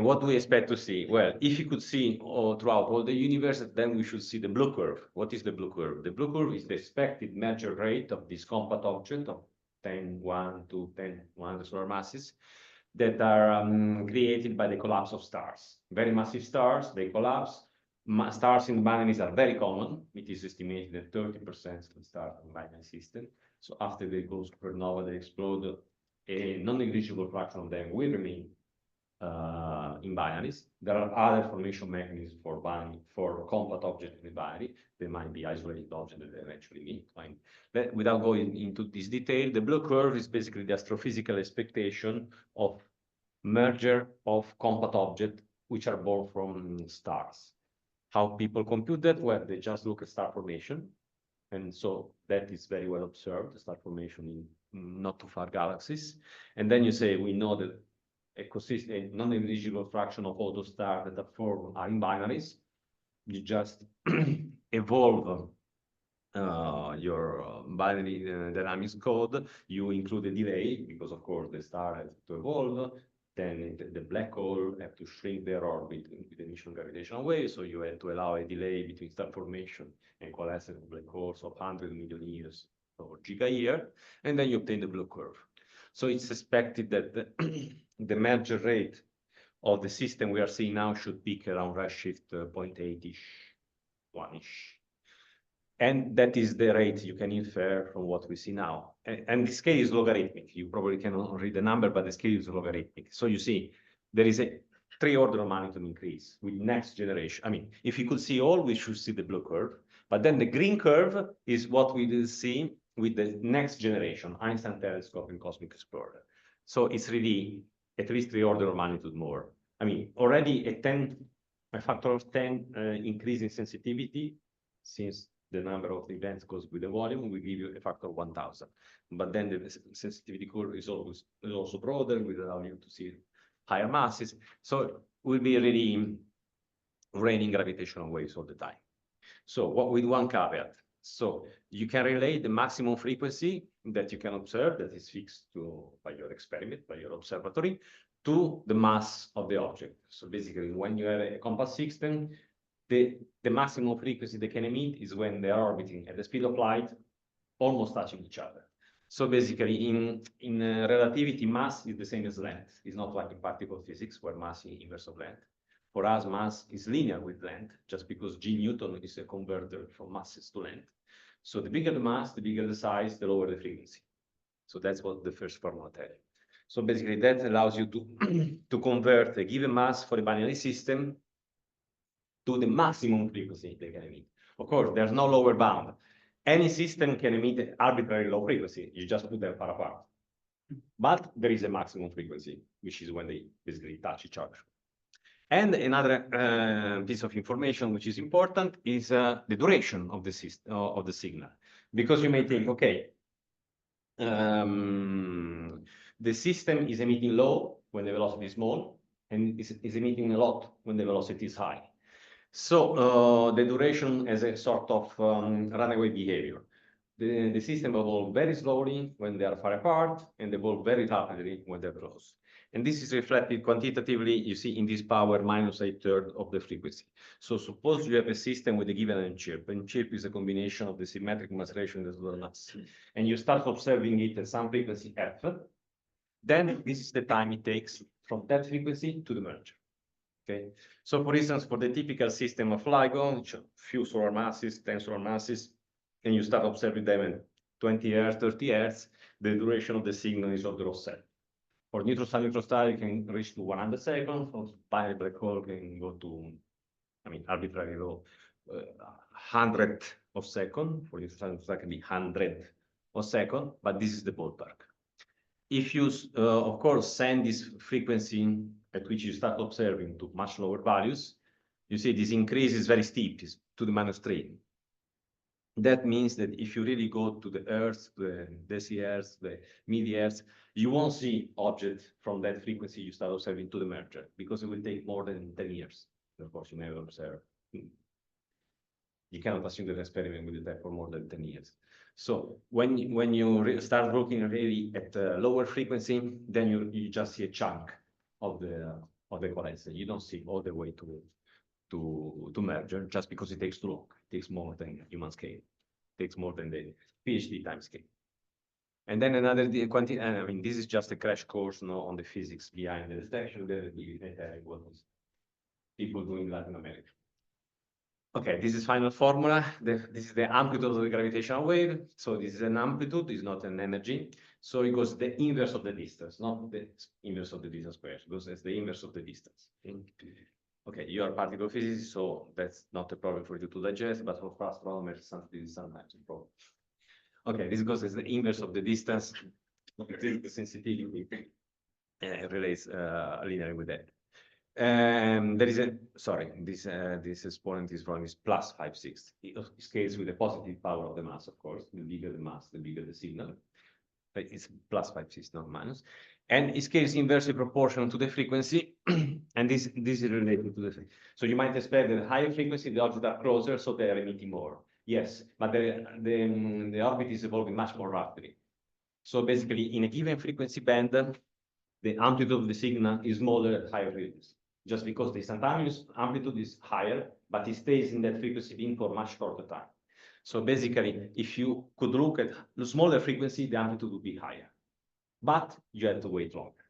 What do we expect to see? Well, if you could see throughout all the universe, then we should see the blue curve. What is the blue curve? The blue curve is the expected merger rate of this compact object of 1 to 10, 100 solar masses that are created by the collapse of stars. Very massive stars, they collapse. Stars in the binaries are very common. It is estimated that 30% of stars in the binary system. So after they go supernova, they explode. A non-negligible fraction of them will remain in binaries. There are other formation mechanisms for compact objects in the binary. They might be isolated objects that they eventually meet. Fine. But without going into this detail, the blue curve is basically the astrophysical expectation of merger of compact objects which are born from stars. How people compute that? Well, they just look at star formation. And so that is very well observed, the star formation in not too far galaxies. And then you say, we know that a non-negligible fraction of all those stars that are formed are in binaries. You just evolve your binary dynamics code. You include a delay because, of course, the star has to evolve. Then the black hole have to shrink their orbit with initial gravitational waves. So you have to allow a delay between star formation and coalescence of black holes of 100 million years or giga-year. And then you obtain the blue curve. So it's expected that the merger rate of the system we are seeing now should peak around redshift 0.8-ish, 1-ish. And that is the rate you can infer from what we see now. And the scale is logarithmic. You probably cannot read the number, but the scale is logarithmic. So you see, there is a 3 order of magnitude increase with next generation. I mean, if you could see all, we should see the blue curve. But then the green curve is what we will see with the next generation, Einstein telescope and cosmic explorer. So it's really at least 3 order of magnitude more. I mean, already a factor of 10 increase in sensitivity, since the number of events goes with the volume, we give you a factor of 1000. But then the sensitivity curve is also broader, will allow you to see higher masses. So it will be really raining gravitational waves all the time. So what with one caveat. So you can relate the maximum frequency that you can observe, that is fixed by your experiment, by your observatory, to the mass of the object. So basically, when you have a compact system, the maximum frequency they can emit is when they are orbiting at the speed of light, almost touching each other. So basically, in relativity, mass is the same as length. It's not like in particle physics, where mass is inverse of length. For us, mass is linear with length, just because G Newton is a converter from masses to length. So the bigger the mass, the bigger the size, the lower the frequency. So that's what the first formula tells you. So basically that allows you to, to convert a given mass for a binary system to the maximum frequency they can emit. Of course, there's no lower bound. Any system can emit arbitrary low frequency. You just put them far apart. But there is a maximum frequency, which is when they basically touch each other. And another piece of information which is important is the duration of the system of the signal, because you may think, okay, the system is emitting low when the velocity is small, and is emitting a lot when the velocity is high. So the duration as a sort of runaway behavior. The system evolves very slowly when they are far apart, and they evolve very rapidly when they're close. And this is reflected quantitatively, you see, in this power minus 1/3 of the frequency. So suppose you have a system with a given M-chirp. M-chirp is a combination of the symmetric mass ratio and the total mass. And you start observing it at some frequency f, then this is the time it takes from that frequency to the merger. Okay, so for instance, for the typical system of LIGO, which few solar masses, 10 solar masses, and you start observing them at 20 Hz, 30 Hz, the duration of the signal is order of 7. For neutron star, neutron star, it can reach to 100 seconds. For binary black hole can go to, I mean, arbitrarily low, 100 of second. For neutron star, neutron star can be 100 of second, but this is the ballpark. If you, of course, send this frequency at which you start observing to much lower values, you see this increase is very steep, is to the -3. That means that if you really go to the Earth, the deci-Hertz, the midi-Hertz, you won't see objects from that frequency you start observing to the merger, because it will take more than 10 years. Of course, you never observe. You cannot assume that the experiment will take for more than 10 years. So when you start looking really at lower frequency, then you just see a chunk of the coalescence. You don't see all the way to merger, just because it takes too long. It takes more than human scale. It takes more than the PhD time scale. And then another I mean, this is just a crash course on the physics behind the detection. There will be people doing Latin America. Okay, this is final formula. This is the amplitude of the gravitational wave. So this is an amplitude, it's not an energy. So it goes the inverse of the distance, not the inverse of the distance squared. It goes as the inverse of the distance. Okay, you are particle physicist, so that's not a problem for you to digest, but for astronomers, this is sometimes a problem. Okay, this goes as the inverse of the distance. The sensitivity relates linearly with that. There is this exponent is wrong, is +5/6. It scales with the positive power of the mass, of course. The bigger the mass, the bigger the signal. But it's +5/6, not minus. And it scales inversely proportional to the frequency. And this is related to the. So you might expect that the higher frequency, the objects are closer, so they are emitting more. Yes, but the orbit is evolving much more rapidly. So basically, in a given frequency band, the amplitude of the signal is smaller at higher frequency, just because the instantaneous amplitude is higher, but it stays in that frequency beam for much shorter time. So basically, if you could look at the smaller frequency, the amplitude would be higher, but you have to wait longer,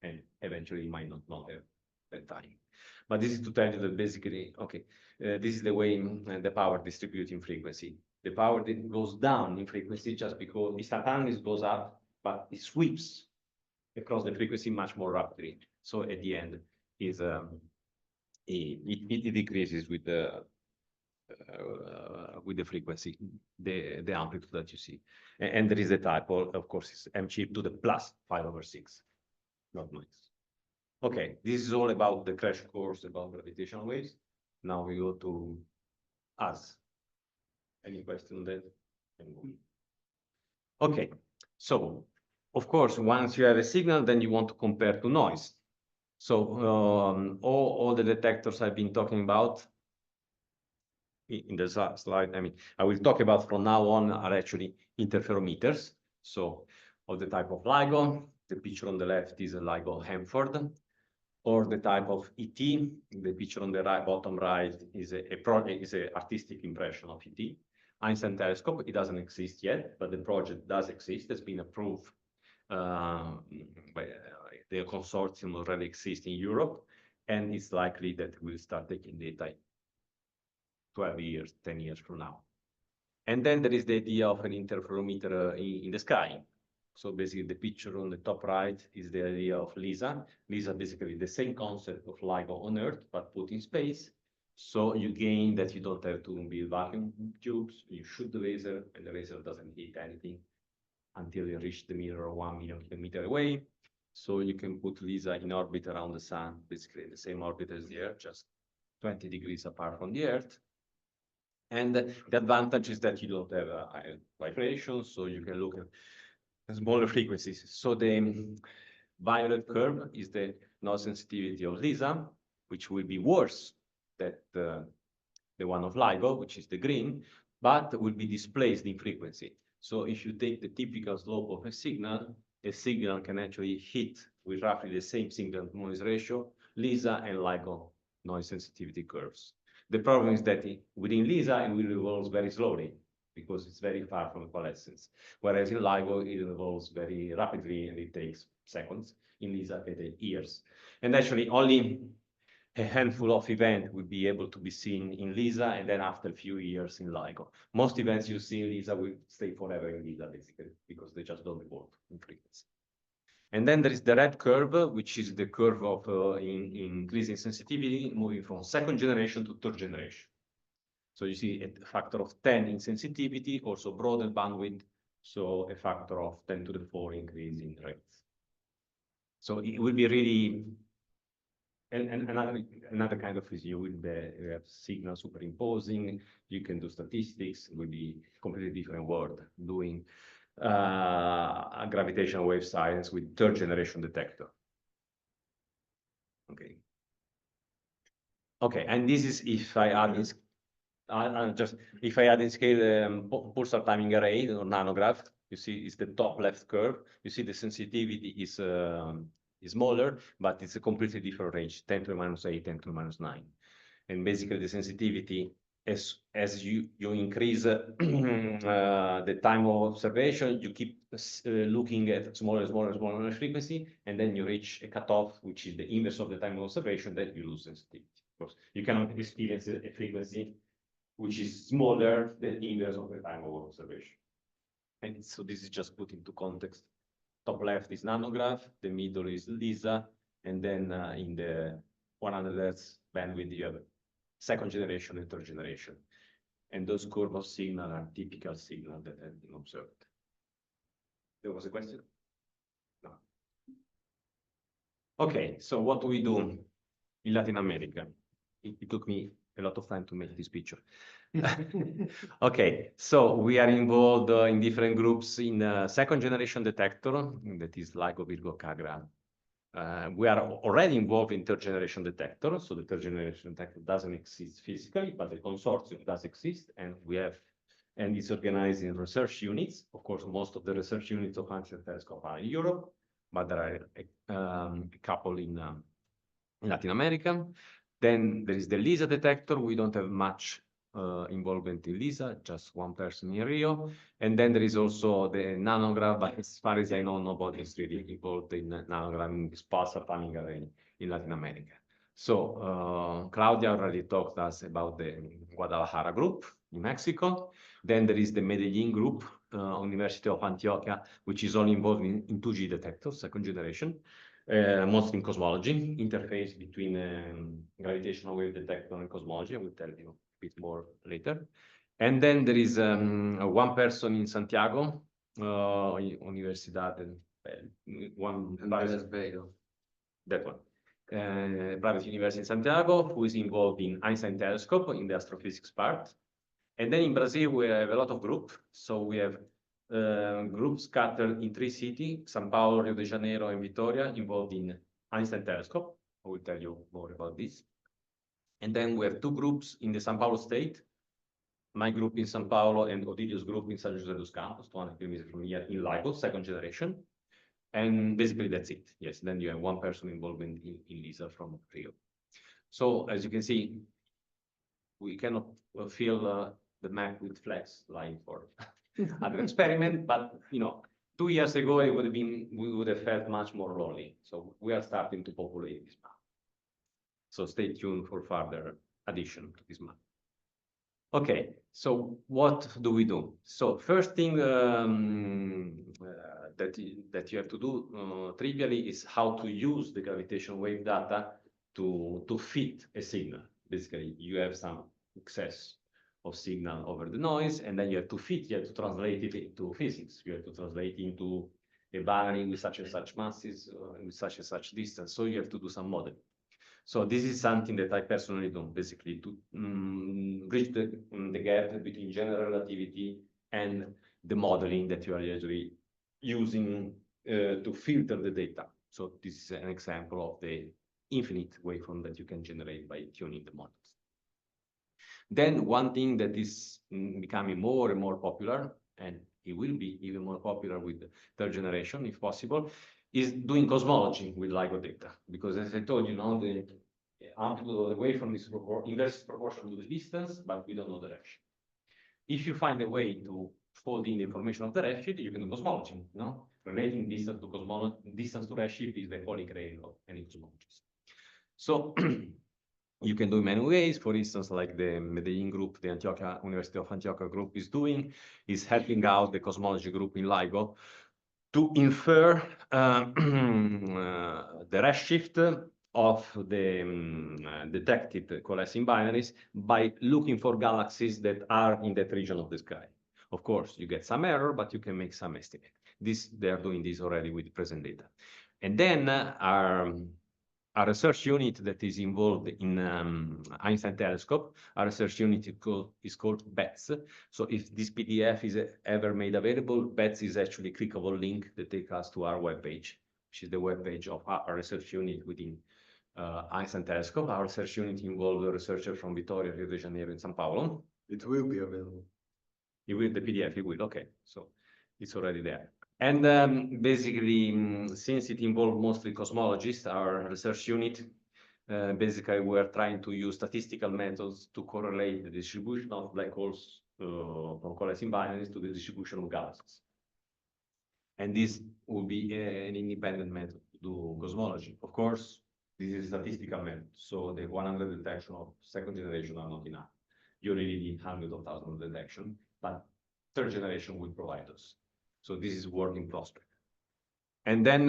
and eventually you might not have that time. But this is to tell you that basically, okay, this is the way the power distributes in frequency. The power that goes down in frequency just because instantaneous goes up, but it sweeps across the frequency much more rapidly. So at the end, it decreases with the frequency, the amplitude that you see. And there is a type, of course, it's M-chip to the +5/6, not minus. Okay, this is all about the crash course about gravitational waves. Now we go to us. Any question on that? Okay, so of course, once you have a signal, then you want to compare to noise. So all the detectors I've been talking about in the slide, I mean, I will talk about from now on are actually interferometers. So of the type of LIGO, the picture on the left is a LIGO Hanford, or the type of ET, the picture on the right, bottom right is an artistic impression of ET. Einstein telescope, it doesn't exist yet, but the project does exist. It's been approved by the consortium already exists in Europe, and it's likely that we'll start taking data 12 years, 10 years from now. And then there is the idea of an interferometer in the sky. So basically the picture on the top right is the idea of LISA. LISA basically the same concept of LIGO on Earth, but put in space. So you gain that you don't have to build vacuum tubes, you shoot the laser and the laser doesn't hit anything until you reach the mirror 1 million kilometers away. So you can put LISA in orbit around the sun, basically the same orbit as the Earth, just 20 degrees apart from the Earth. And the advantage is that you don't have vibrations, so you can look at smaller frequencies. So the violet curve is the noise sensitivity of LISA, which will be worse than the one of LIGO, which is the green, but will be displaced in frequency. So if you take the typical slope of a signal can actually hit with roughly the same signal to noise ratio, LISA and LIGO noise sensitivity curves. The problem is that within LISA, it will evolve very slowly because it's very far from coalescence. Whereas in LIGO, it evolves very rapidly and it takes seconds. In LISA, it takes years. And actually, only a handful of events will be able to be seen in LISA, and then after a few years in LIGO. Most events you see in LISA will stay forever in LISA, basically, because they just don't evolve in frequency. And then there is the red curve, which is the curve of increasing sensitivity, moving from second generation to third generation. So you see a factor of 10 in sensitivity, also broader bandwidth, so a factor of 10 to the 4 increase in rates. So it will be really another kind of issue with you have signal superimposing, you can do statistics, it will be completely different world doing a gravitational wave science with third generation detector. Okay, and this is if I add this, if I add in scale pulsar timing array or nanograph, you see it's the top left curve. You see the sensitivity is smaller, but it's a completely different range, 10 to the minus 8, 10 to the minus 9. And basically the sensitivity, as you increase the time of observation, you keep looking at smaller frequency, and then you reach a cutoff, which is the inverse of the time of observation, that you lose sensitivity. Of course, you cannot experience a frequency which is smaller than the inverse of the time of observation. And so this is just put into context. Top left is nanograph, the middle is LISA, and then in the 100 Hz bandwidth, you have second generation and third generation. And those curves of signal are typical signal that have been observed. There was a question? No. Okay, so what do we do in Latin America? It took me a lot of time to make this picture. Okay, so we are involved in different groups in second generation detector, that is LIGO Virgo Cagra. We are already involved in third generation detector, so the third generation detector doesn't exist physically, but the consortium does exist, and it's organized in research units. Of course, most of the research units of Einstein Telescope are in Europe, but there are a couple in Latin America. Then there is the LISA detector. We don't have much involvement in LISA, just one person in Rio. And then there is also the nanograph, but as far as I know, nobody is really involved in nanograph in this pulsar timing array in Latin America. So Claudia already talked to us about the Guadalajara group in Mexico. Then there is the Medellin group, University of Antioquia, which is only involved in 2G detectors, second generation. Mostly in cosmology, interface between gravitational wave detector and cosmology. I will tell you a bit more later. And then there is one person in Santiago, Universidad, that one. Private university in Santiago, who is involved in Einstein Telescope in the astrophysics part. And then in Brazil, we have a lot of groups. So we have groups scattered in 3 cities, São Paulo, Rio de Janeiro, and Vitória, involved in Einstein Telescope. I will tell you more about this. And then we have 2 groups in the São Paulo state, my group in São Paulo and Odylio's group in São José dos Campos, 200 kilometers from here in LIGO, second generation. And basically that's it. Yes, then you have one person involved in LISA from Rio. So as you can see, we cannot fill the map with flags lying for other experiment, but 2 years ago it would have been, we would have felt much more lonely. So we are starting to populate this map. So stay tuned for further addition to this map. Okay, so what do we do? So first thing that you have to do trivially is how to use the gravitational wave data to fit a signal. Basically, you have some excess of signal over the noise, and then you have to translate it into physics. You have to translate into a binary with such and such masses, with such and such distance. So you have to do some modeling. So this is something that I personally do, basically, to bridge the gap between general relativity and the modeling that you are usually using to filter the data. So this is an example of the infinite waveform that you can generate by tuning the models. Then one thing that is becoming more and more popular, and it will be even more popular with the third generation, if possible, is doing cosmology with LIGO data. Because as I told you, the amplitude of the waveform is inversely proportional to the distance, but we don't know the redshift. If you find a way to fold in the information of the redshift, you can do cosmology. Relating distance to redshift is the holy grail of any cosmologist. So you can do in many ways. For instance, like the Medellin group, the University of Antioquia group is doing, is helping out the cosmology group in LIGO to infer the redshift of the detected coalescing binaries by looking for galaxies that are in that region of the sky. Of course, you get some error, but you can make some estimate. They are doing this already with present data. And then a research unit that is involved in Einstein telescope, a research unit is called BETS. So if this PDF is ever made available, BETS is actually a clickable link that takes us to our webpage, which is the webpage of our research unit within Einstein telescope. Our research unit involved a researcher from Vitoria, Rio de Janeiro, in São Paulo. It will be available. It will, the PDF, it will, okay. So it's already there. And basically, since it involved mostly cosmologists, our research unit, basically we're trying to use statistical methods to correlate the distribution of black holes from coalescing binaries to the distribution of galaxies. And this will be an independent method to do cosmology. Of course, this is a statistical method, so the 100 detection of second generation are not enough. You really need hundreds of thousands of detection, but third generation will provide us. So this is work in prospect. And then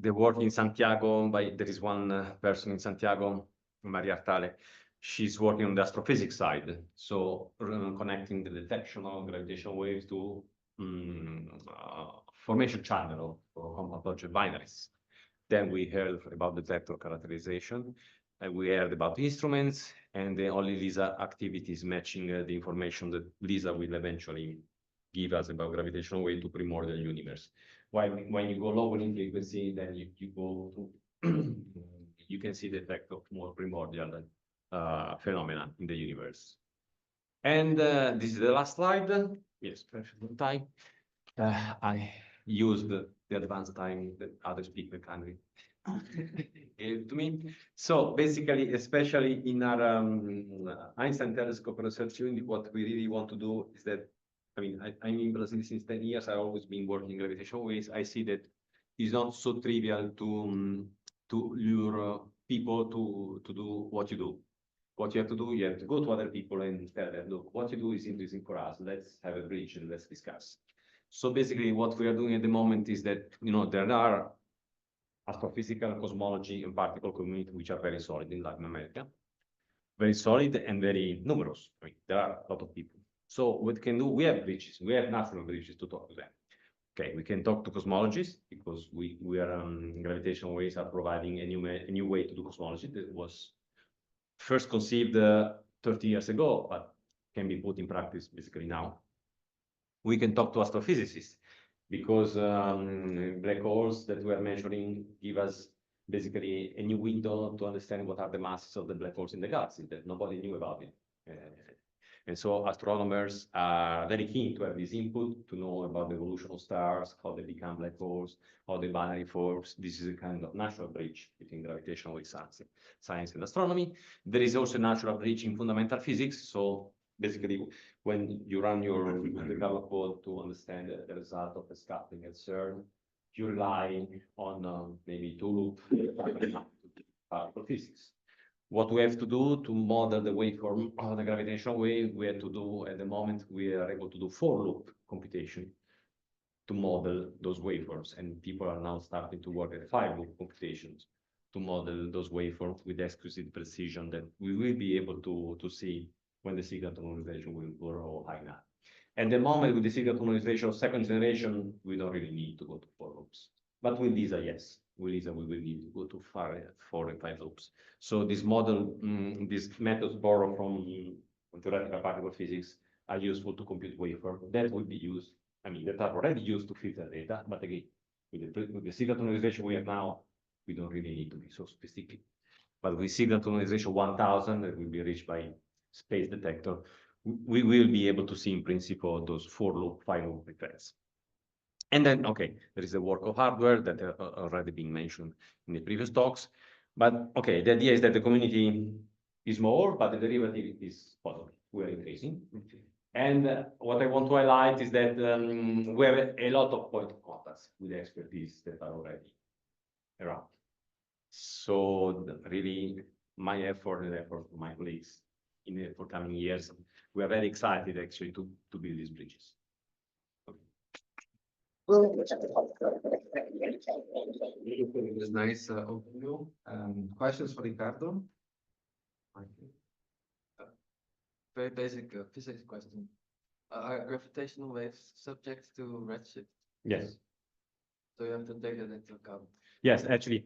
the work in Santiago, there is one person in Santiago, Maria Artale. She's working on the astrophysics side. So connecting the detection of gravitational waves to formation channel for compact object binaries. Then we heard about detector characterization, and we heard about instruments, and the only LISA activities matching the information that LISA will eventually give us about gravitational wave to primordial universe. When you go lower in frequency, then you go to, you can see the effect of more primordial phenomena in the universe. And this is the last slide. Yes, perfect on time. I used the advanced time that other speaker kindly gave to me. So basically, especially in our Einstein telescope research unit, what we really want to do is that, I'm in Brazil since 10 years. I've always been working in gravitational waves. I see that it's not so trivial to lure people to do what you do. What you have to do, you have to go to other people and tell them, look, what you do is interesting for us. Let's have a bridge and let's discuss. So basically what we are doing at the moment is that, there are astrophysical, cosmology, and particle community which are very solid in Latin America. Very solid and very numerous. There are a lot of people. So what we can do, we have bridges, we have natural bridges to talk to them. Okay, we can talk to cosmologists because we are gravitational waves are providing a new way to do cosmology that was first conceived 30 years ago, but can be put in practice basically now. We can talk to astrophysicists because black holes that we are measuring give us basically a new window to understand what are the masses of the black holes in the galaxy that nobody knew about it. And so astronomers are very keen to have this input, to know about the evolution of stars, how they become black holes, how the binary forms. This is a kind of natural bridge between gravitational wave science and astronomy. There is also a natural bridge in fundamental physics. So basically, when you run your undercover code to understand the result of the scattering at CERN, you rely on maybe two loop particle physics. What we have to do to model the waveform of the gravitational wave, we have to do, at the moment, we are able to do for-loop computation to model those waveforms. And people are now starting to work at 5-loop computations to model those waveforms with exquisite precision that we will be able to see when the signal to normalization will grow high enough. At the moment, with the signal to normalization of second generation, we don't really need to go to 4 loops. But with LISA, yes. With LISA, we will need to go to 4 and 5 loops. So this model, these methods borrowed from theoretical particle physics are useful to compute waveform. That will be used, I mean, that are already used to filter data. But again, with the signal to normalization we have now, we don't really need to be so specific. But with signal to normalization 1000, that will be reached by space detector, we will be able to see in principle those 4-loop, 5-loop effects. And then, okay, there is the work of hardware that already been mentioned in the previous talks. But okay, the idea is that the community is more, but the derivative is positive. We are increasing. And what I want to highlight is that we have a lot of point of contacts with expertise that are already around. So really, my effort and the effort of my colleagues in the forthcoming years, we are very excited actually to build these bridges. It was nice overview. Questions for Riccardo? Very basic physics question. Are gravitational waves subject to redshift? Yes. So you have to take that into account. Yes, actually,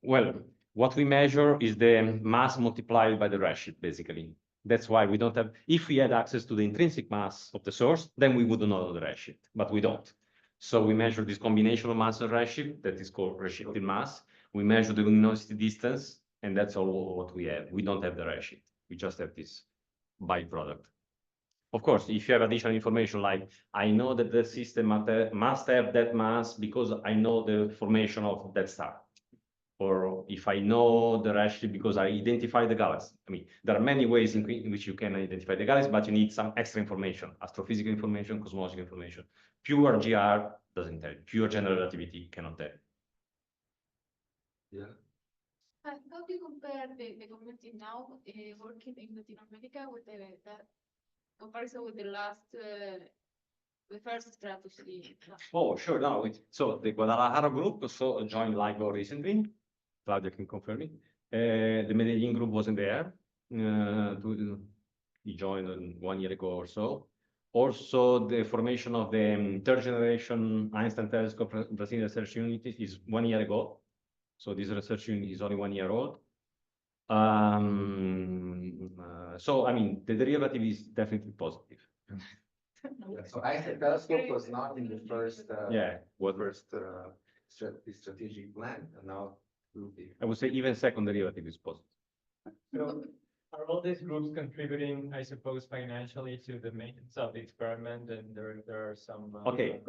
well, what we measure is the mass multiplied by the redshift, basically. That's why we don't have, if we had access to the intrinsic mass of the source, then we would know the redshift, but we don't. So we measure this combination of mass and redshift, that is called redshifted mass. We measure the luminosity distance, and that's all what we have. We don't have the redshift. We just have this byproduct. Of course, if you have additional information, like I know that the system must have that mass because I know the formation of that star. Or if I know the redshift because I identify the galaxy. I mean, there are many ways in which you can identify the galaxy, but you need some extra information, astrophysical information, cosmological information. Pure GR doesn't tell you. Pure general relativity cannot tell you. Yeah. And how do you compare the community now working in Latin America with the comparison with the first strategy? Oh, sure. No, so the Guadalajara group also joined LIGO recently. Claudia can confirm it. The Medellin group wasn't there. He joined 1 year ago or so. Also, the formation of the third generation Einstein Telescope Brazilian Research Unit is 1 year ago. So this research unit is only 1 year old. So, I mean, the derivative is definitely positive. So Einstein Telescope was not in the first, strategic plan, and now it will be. I would say even second derivative is positive. So are all these groups contributing, I suppose, financially to the maintenance of the experiment? And there are some. Okay,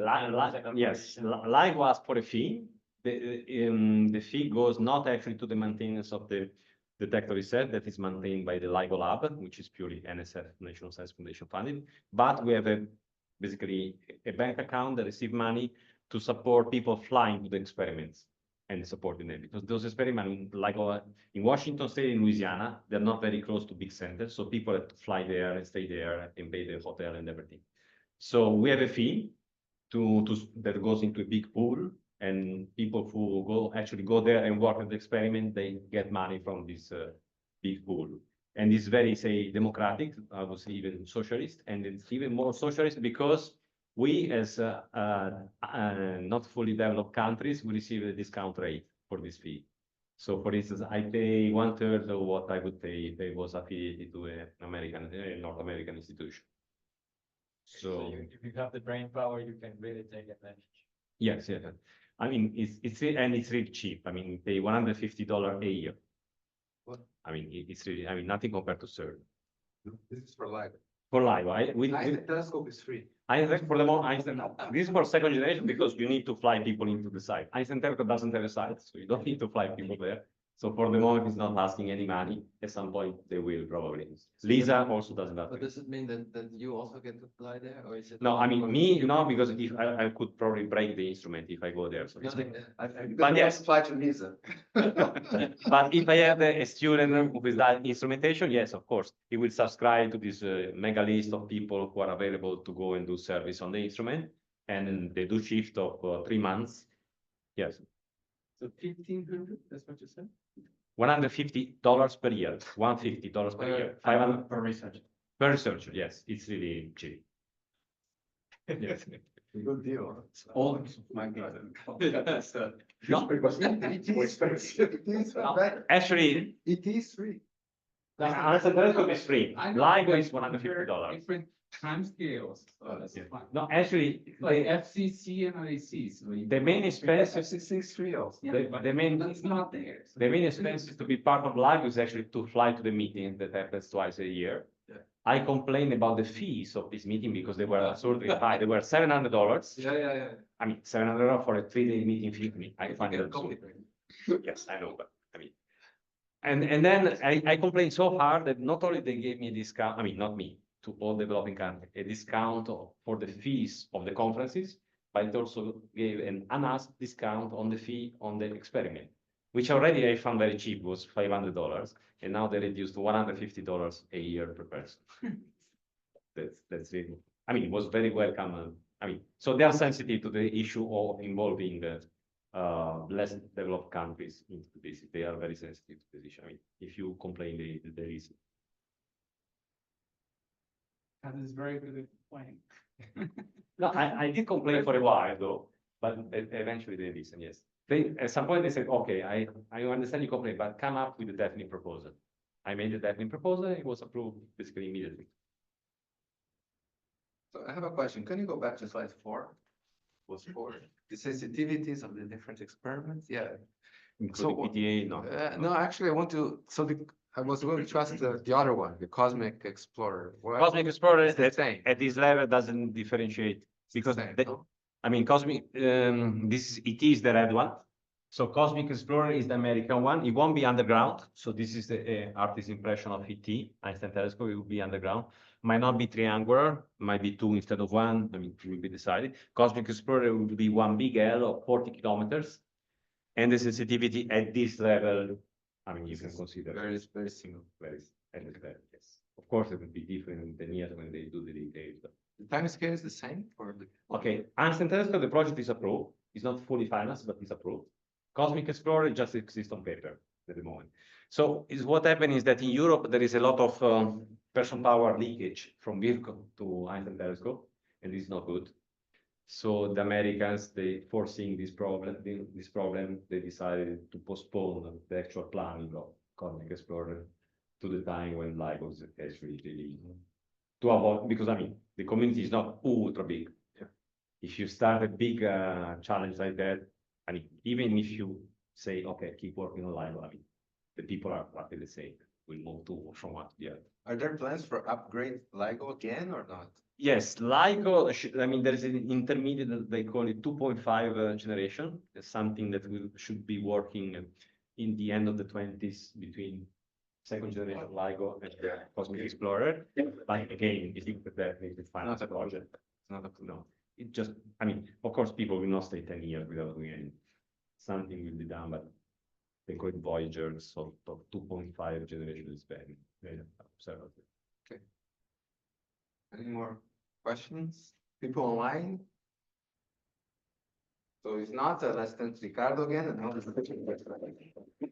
yes, LIGO asked for a fee. The fee goes not actually to the maintenance of the detector itself, that is maintained by the LIGO lab, which is purely NSF, National Science Foundation funded. But we have basically a bank account that receives money to support people flying to the experiments and supporting them, because those experiments, like in Washington State and Louisiana, they're not very close to big centers, so people have to fly there and stay there and pay the hotel and everything. So we have a fee that goes into a big pool, and people who actually go there and work at the experiment, they get money from this big pool. And it's very, say, democratic, I would say even socialist, and it's even more socialist because we, as not fully developed countries, we receive a discount rate for this fee. So, for instance, I pay 1/3 of what I would pay if I was affiliated to a North American institution. So if you have the brain power, you can really take advantage. Yes, yeah. I mean, it's really cheap. I mean, we pay $150 a year. What? I mean, it's really, I mean, nothing compared to CERN. This is for LIGO. For LIGO, Einstein Telescope is free. Einstein, for the moment, Einstein, this is for second generation because you need to fly people into the site. Einstein Telescope doesn't have a site, so you don't need to fly people there. So for the moment, it's not asking any money. At some point, they will probably. LISA also doesn't have. But does it mean that you also get to fly there, or is it? No, I mean, me, no, because if I could probably break the instrument if I go there. So it's But yes. fly to Lisa. But if I have a student with that instrumentation, yes, of course, he will subscribe to this mega list of people who are available to go and do service on the instrument, and they do shift of 3 months. Yes, So 1,500, that's what you said? $150 per year, $150 per year, 500 per research. per researcher. Yes, it's really cheap. Yes. Good deal. All my God. No, Because it is expensive. It is better. actually, It is free. Answer telescope is free. I know, LIGO but is $150. Different timescales. So that's Yeah. fine. No, actually, Like FCC and IC. So the main expense, FCC is free also. the main, That's not there. So the main expense to be part of LIGO is actually to fly to the meeting that happens twice a year. Yeah. I complained about the fees of this meeting because they were absurdly high. They were $700. Yeah. I mean, $700 for a 3-day meeting fee. I find You it get absurd. complicated. Yes, I know, but I mean, and then I complained so hard that not only they gave me a discount, I mean, not me, to all developing countries, a discount for the fees of the conferences, but it also gave an unasked discount on the fee on the experiment, which already I found very cheap, was $500, and now they reduced to $150 a year per person. That's really, I mean, it was very welcome. I mean, so they are sensitive to the issue of involving the less developed countries into this. They are very sensitive to this issue. I mean, if you complain, there is. That is very good at playing. No, I did complain for a while though, but eventually they listen. Yes, they at some point they said, okay, I understand you complain, but come up with a definite proposal. I made a definite proposal. It was approved basically immediately. So I have a question. Can you go back to slide 4? Was 4 the sensitivities of the different experiments? Yeah. Including PTA, no. No, actually, I want to. I was going to ask the other one, the Cosmic Explorer. Cosmic Explorer It's the same. at this level doesn't differentiate because Same, the- no? I mean, it is the red one. So Cosmic Explorer is the American one. It won't be underground. So this is the artist's impression of ET, Einstein telescope. It will be underground. Might not be triangular, might be 2 instead of 1. I mean, it will be decided. Cosmic Explorer will be one big L of 40 kilometers. And the sensitivity at this level, I mean, you can consider Very similar. very at this level, yes. Of course, it will be different in 10 years when they do the details. But The time scale is the same for the. okay, Einstein telescope, the project is approved. It's not fully financed, but it's approved. Cosmic Explorer just exists on paper at the moment. So is what happened is that in Europe, there is a lot of person power leakage from Virgo to Einstein telescope, and this is not good. So the Americans, they foreseeing this problem, they decided to postpone the actual planning of Cosmic Explorer to the time when LIGO is actually released. To avoid, because I mean, the community is not ultra big. Yeah. If you start a big challenge like that, I mean, even if you say, okay, keep working on LIGO, I mean, the people are roughly the same. We'll move from one to the other. Are there plans for upgrade LIGO again or not? Yes, LIGO, I mean, there is an intermediate that they call it 2.5 generation. It's something that should be working in the end of the 20s between second generation LIGO and the Cosmic Explorer. But again, it's that the final Not a project. It's not a, no. It just, I mean, of course, people will not stay 10 years without doing anything. Something will be done, but they call it Voyager, sort of 2.5 generation is very observable. Any more questions? People online? So if not, let's thank Riccardo again and.